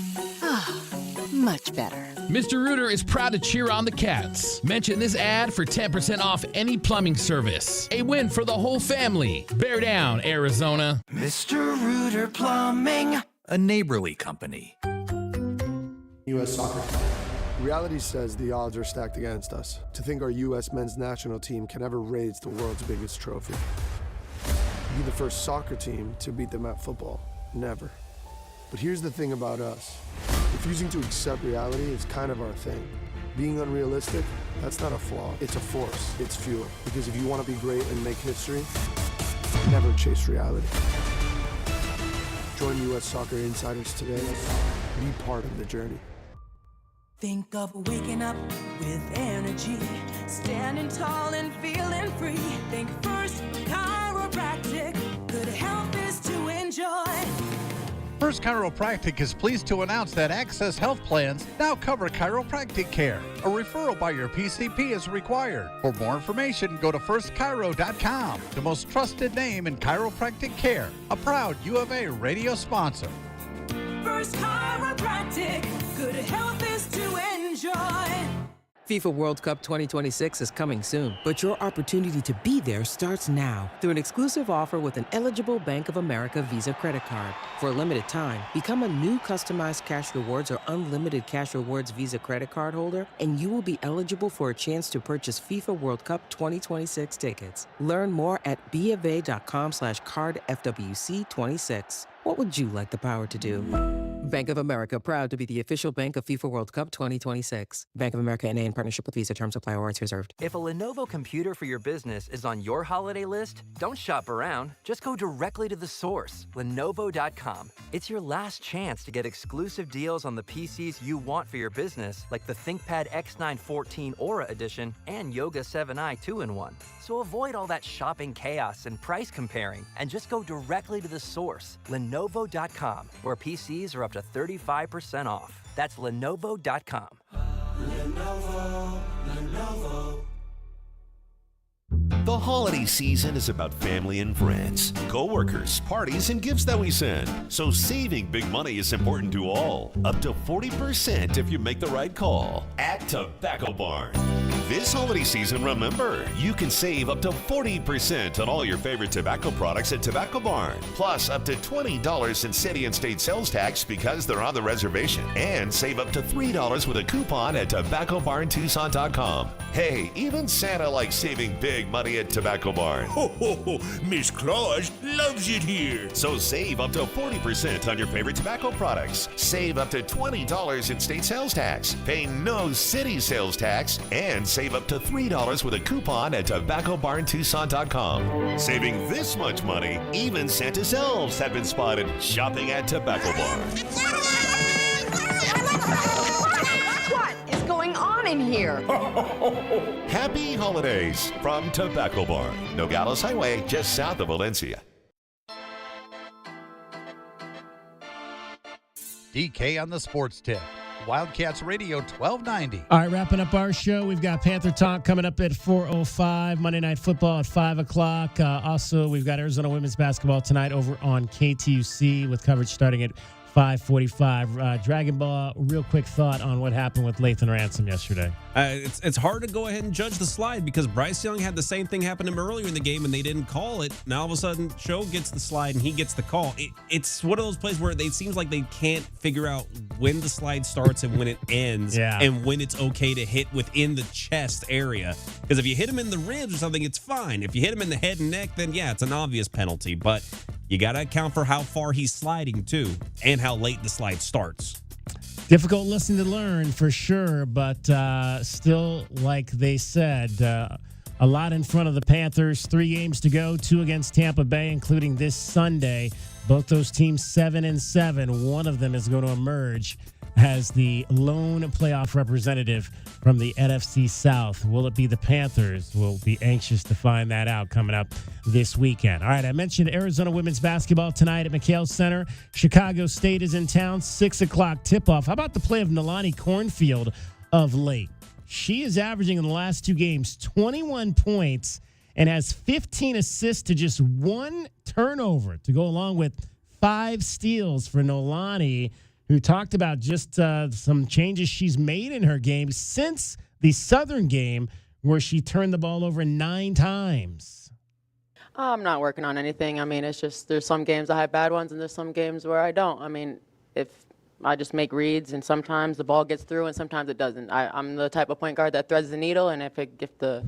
Much better. Mr. Rooter is proud to cheer on the Cats. Mention this ad for 10% off any plumbing service. A win for the whole family. Bear down, Arizona. Mr. Rooter Plumbing, a neighborly company. U.S. soccer. Reality says the odds are stacked against us. To think our U.S. men's national team can ever raise the world's biggest trophy. Be the first soccer team to beat them at football. Never. But here's the thing about us. Refusing to accept reality is kind of our thing. Being unrealistic, that's not a flaw. It's a force. It's fuel. Because if you want to be great and make history, never chase reality. Join U.S. Soccer Insiders today. Be part of the journey. Think of waking up with energy, standing tall and feeling free. Think First Chiropractic, good health is to enjoy. First Chiropractic is pleased to announce that Access Health Plans now cover chiropractic care. A referral by your PCP is required. For more information, go to firstchiro.com, the most trusted name in chiropractic care. A proud U of A radio sponsor. First Chiropractic, good health is to enjoy. FIFA World Cup 2026 is coming soon, but your opportunity to be there starts now through an exclusive offer with an eligible Bank of America Visa credit card. For a limited time, become a new customized cash rewards or unlimited cash rewards Visa credit card holder, and you will be eligible for a chance to purchase FIFA World Cup 2026 tickets. Learn more at BofA.com/cardFWC26. What would you like the power to do? Bank of America, proud to be the official bank of FIFA World Cup 2026. Bank of America N.A. in partnership with Visa. Terms apply. Rights reserved. If a Lenovo computer for your business is on your holiday list, don't shop around. Just go directly to the source, Lenovo.com. It's your last chance to get exclusive deals on the PCs you want for your business, like the ThinkPad X9 14 Aura Edition and Yoga 7i 2-in-1. So avoid all that shopping chaos and price comparing, and just go directly to the source, Lenovo.com, where PCs are up to 35% off. That's Lenovo.com. Lenovo. The holiday season is about family and friends, co-workers, parties, and gifts that we send. So saving big money is important to all. Up to 40% if you make the right call at Tobacco Barn. This holiday season, remember, you can save up to 40% on all your favorite tobacco products at Tobacco Barn. Plus, up to $20 in city and state sales tax because they're on the reservation. And save up to $3 with a coupon at TobaccoBarnTucson.com. Hey, even Santa likes saving big money at Tobacco Barn. Ho, ho, ho! Miss Claus loves it here. So save up to 40% on your favorite tobacco products. Save up to $20 in state sales tax. Pay no city sales tax. And save up to $3 with a coupon at TobaccoBarnTucson.com. Saving this much money, even Santa's elves have been spotted shopping at Tobacco Barn. What is going on in here? Happy holidays from Tobacco Barn, Nogales Highway, just south of Valencia. DK on the Sports Tip. Wildcats Radio 1290. All right, wrapping up our show. We've got Panther Talk coming up at 4:05. Monday Night Football at 5 o'clock. Also, we've got Arizona women's basketball tonight over on KTUC with coverage starting at 5:45. Dragon Ball, real quick thought on what happened with Lathan Ransom yesterday. It's hard to go ahead and judge the slide because Bryce Young had the same thing happen to him earlier in the game and they didn't call it. Now all of a sudden, Cho gets the slide and he gets the call. It's one of those plays where it seems like they can't figure out when the slide starts and when it ends and when it's okay to hit within the chest area. Because if you hit him in the ribs or something, it's fine. If you hit him in the head and neck, then yeah, it's an obvious penalty. But you got to account for how far he's sliding, too, and how late the slide starts. Difficult lesson to learn for sure, but still, like they said, a lot in front of the Panthers. 3 games to go, 2 against Tampa Bay, including this Sunday. Both those teams 7-7. One of them is going to emerge as the lone playoff representative from the NFC South. Will it be the Panthers? We'll be anxious to find that out coming up this weekend. All right, I mentioned Arizona women's basketball tonight at McHale Center. Chicago State is in town, 6 o'clock tip-off. How about the play of Nalani Cornfield of late? She is averaging in the last 2 games 21 points and has 15 assists to just 1 turnover to go along with 5 steals for Nolani, who talked about just some changes she's made in her game since the Southern game where she turned the ball over 9 times. I'm not working on anything. I mean, it's just there's some games I have bad ones and there's some games where I don't. I mean, if I just make reads and sometimes the ball gets through and sometimes it doesn't. I'm the type of point guard that threads the needle, and if the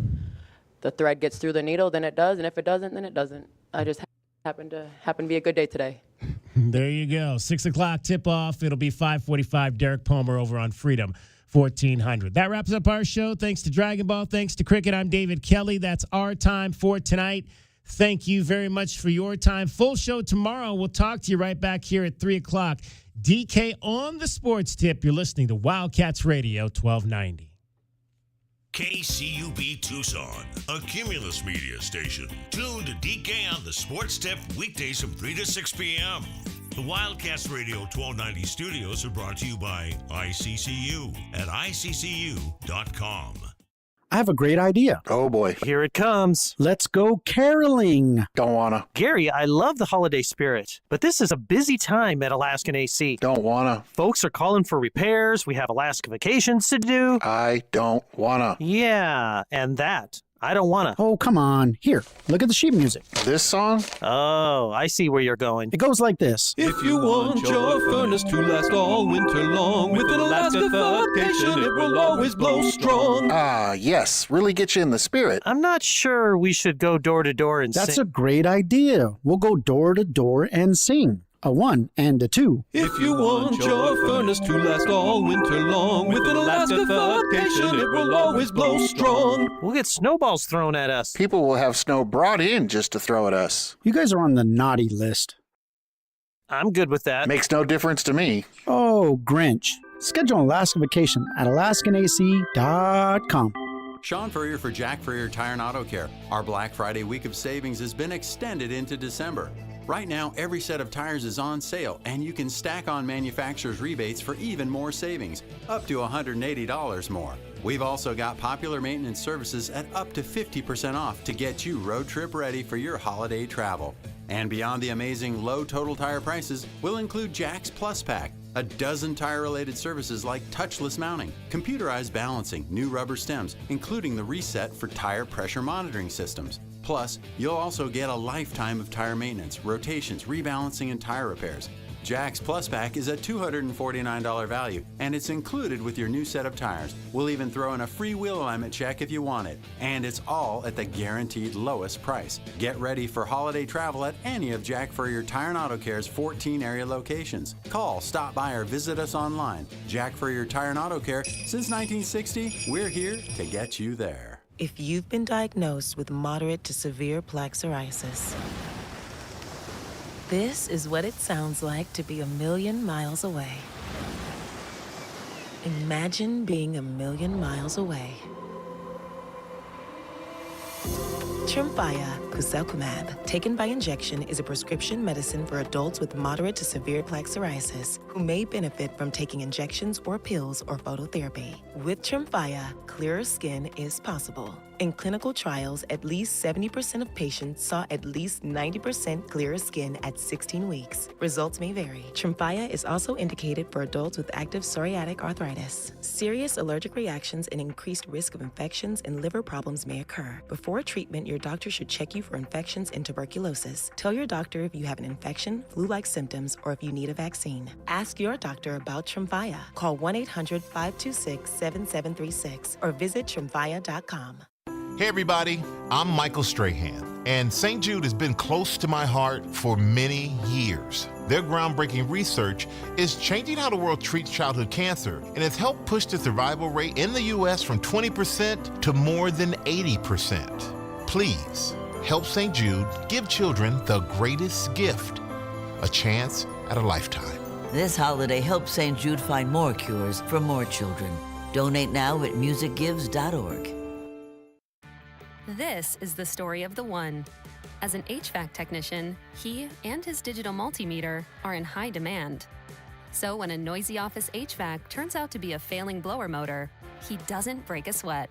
thread gets through the needle, then it does, and if it doesn't, then it doesn't. I just happen to be a good day today. There you go. 6 o'clock tip-off. It'll be 5:45. Derek Palmer over on Freedom 1400. That wraps up our show. Thanks to Dragon Ball. Thanks to Cricket. I'm David Kelly. That's our time for tonight. Thank you very much for your time. Full show tomorrow. We'll talk to you right back here at 3 o'clock. DK on the Sports Tip. You're listening to Wildcats Radio 1290. KCUB Tucson, a Cumulus media station. Tune to DK on the Sports Tip weekdays from 3 to 6 p.m. The Wildcats Radio 1290 studios are brought to you by ICCU at iccu.com. I have a great idea. Oh boy. Here it comes. Let's go caroling. Don't wanna. Gary, I love the holiday spirit, but this is a busy time at Alaskan AC. Don't wanna. Folks are calling for repairs. We have Alaska vacations to do. I don't wanna. Yeah, and that. I don't wanna. Oh, come on. Here, look at the sheet music. This song? Oh, I see where you're going. It goes like this. If you want your furnace to last all winter long, with an Alaska vacation, it will always blow strong. Ah, yes. Really get you in the spirit. I'm not sure we should go door to door and sing. That's a great idea. We'll go door to door and sing. A 1 and a 2. If you want your furnace to last all winter long, with an Alaska vacation, it will always blow strong. We'll get snowballs thrown at us. People will have snow brought in just to throw at us. You guys are on the naughty list. I'm good with that. Makes no difference to me. Oh, Grinch. Schedule an Alaska vacation at alaskanac.com. Sean Furrier for Jack Furrier Tire and Auto Care. Our Black Friday week of savings has been extended into December. Right now, every set of tires is on sale, and you can stack on manufacturer's rebates for even more savings, up to $180 more. We've also got popular maintenance services at up to 50% off to get you road trip ready for your holiday travel. And beyond the amazing low total tire prices, we'll include Jack's Plus Pack, a dozen tire-related services like touchless mounting, computerized balancing, new rubber stems, including the reset for tire pressure monitoring systems. Plus, you'll also get a lifetime of tire maintenance, rotations, rebalancing, and tire repairs. Jack's Plus Pack is a $249 value, and it's included with your new set of tires. We'll even throw in a free wheel alignment check if you want it, and it's all at the guaranteed lowest price. Get ready for holiday travel at any of Jack Furrier Tire and Auto Care's 14 area locations. Call, stop by, or visit us online. Jack Furrier Tire and Auto Care, since 1960, we're here to get you there. If you've been diagnosed with moderate to severe plaque psoriasis, this is what it sounds like to be 1,000,000 miles away. Imagine being 1,000,000 miles away. Tremfya guselkumab, taken by injection, is a prescription medicine for adults with moderate to severe plaque psoriasis who may benefit from taking injections or pills or phototherapy. With Tremfya, clearer skin is possible. In clinical trials, at least 70% of patients saw at least 90% clearer skin at 16 weeks. Results may vary. Tremfya is also indicated for adults with active psoriatic arthritis. Serious allergic reactions and increased risk of infections and liver problems may occur. Before treatment, your doctor should check you for infections and tuberculosis. Tell your doctor if you have an infection, flu-like symptoms, or if you need a vaccine. Ask your doctor about Tremfya. Call 1-800-526-7736 or visit tremfya.com. Hey everybody, I'm Michael Strahan, and St. Jude has been close to my heart for many years. Their groundbreaking research is changing how the world treats childhood cancer and has helped push the survival rate in the U.S. from 20% to more than 80%. Please help St. Jude give children the greatest gift, a chance at a lifetime. This holiday, help St. Jude find more cures for more children. Donate now at musicgives.org. This is the story of the one. As an HVAC technician, he and his digital multimeter are in high demand. So when a noisy office HVAC turns out to be a failing blower motor, he doesn't break a sweat.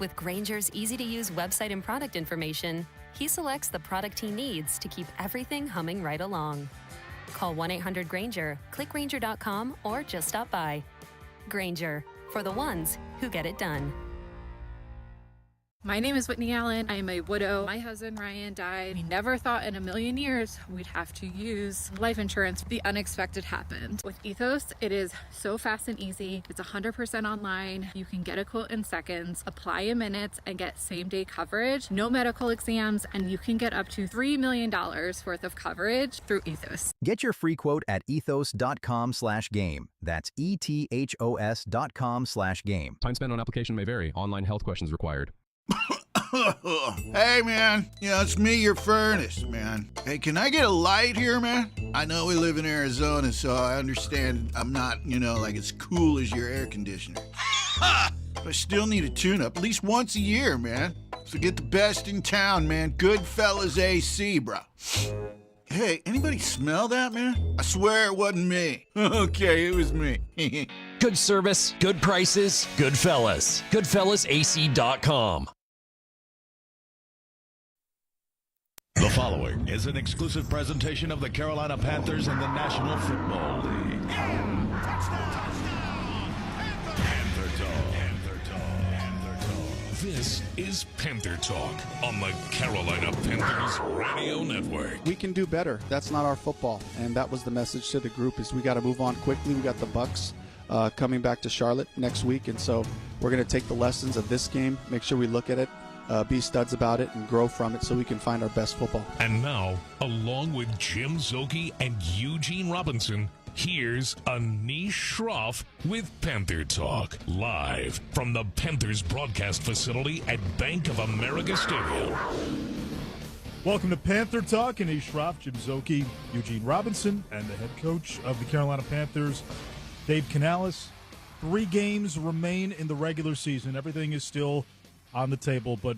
With Grainger's easy-to-use website and product information, he selects the product he needs to keep everything humming right along. Call 1-800-GRAINGER, click Grainger.com, or just stop by. Grainger, for the ones who get it done. My name is Whitney Allen. I am a widow. My husband Ryan died. We never thought in a million years we'd have to use life insurance. The unexpected happened. With Ethos, it is so fast and easy. It's 100% online. You can get a quote in seconds, apply in minutes, and get same-day coverage. No medical exams, and you can get up to $3 million worth of coverage through Ethos. Get your free quote at ethos.com/game. That's ETHOS.com/game. Time spent on application may vary. Online health questions required. Hey, man. Yeah, it's me, your furnace, man. Hey, can I get a light here, man? I know we live in Arizona, so I understand I'm not, like as cool as your air conditioner. But I still need a tune-up at least once a year, man. So get the best in town, man. Goodfellas AC, bro. Hey, anybody smell that, man? I swear it wasn't me. Okay, it was me. Good service, good prices, Goodfellas. GoodfellasAC.com. The following is an exclusive presentation of the Carolina Panthers and the National Football League. Panther Talk. This is Panther Talk on the Carolina Panthers Radio Network. We can do better. That's not our football, and that was the message to the group: is we got to move on quickly. We got the Bucs coming back to Charlotte next week, and so we're going to take the lessons of this game, make sure we look at it, be studs about it, and grow from it so we can find our best football. And now, along with Jim Zoki and Eugene Robinson, here's Anish Shroff with Panther Talk, live from the Panthers broadcast facility at Bank of America Stadium. Welcome to Panther Talk. Anish Shroff, Jim Zoki, Eugene Robinson, and the head coach of the Carolina Panthers, Dave Canales. 3 games remain in the regular season. Everything is still on the table, but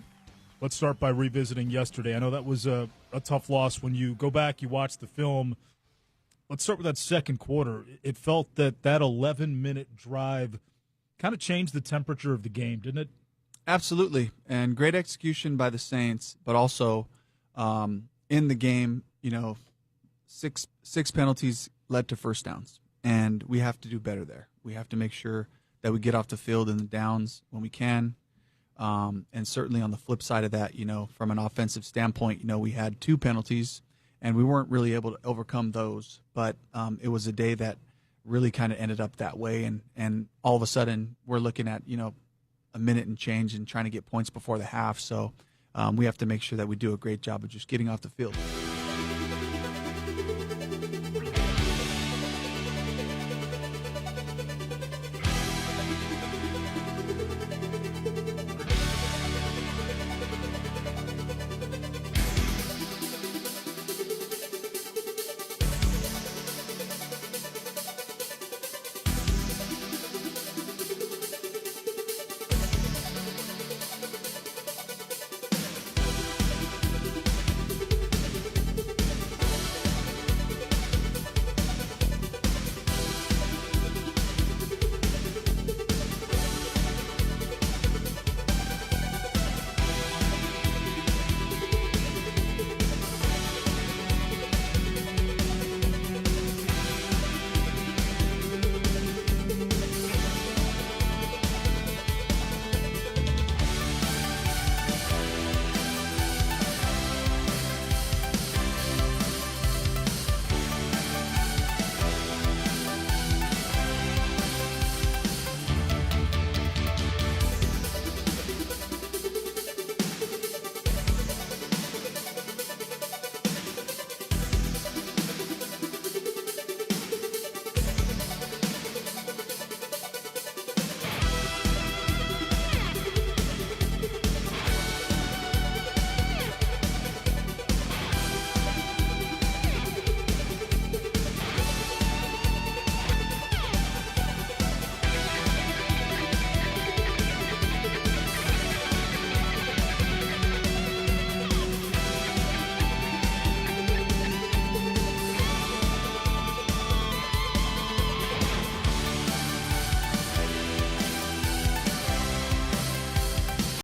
let's start by revisiting yesterday. I know that was a tough loss. When you go back, you watch the film. Let's start with that second quarter. It felt that 11-minute drive kind of changed the temperature of the game, didn't it? Absolutely, and great execution by the Saints, but also in the game, 6 penalties led to first downs, and we have to do better there. We have to make sure that we get off the field in the downs when we can. And certainly on the flip side of that, from an offensive standpoint, we had 2 penalties and we weren't really able to overcome those. But it was a day that really kind of ended up that way. And all of a sudden we're looking at, a minute and change and trying to get points before the half. So we have to make sure that we do a great job of just getting off the field.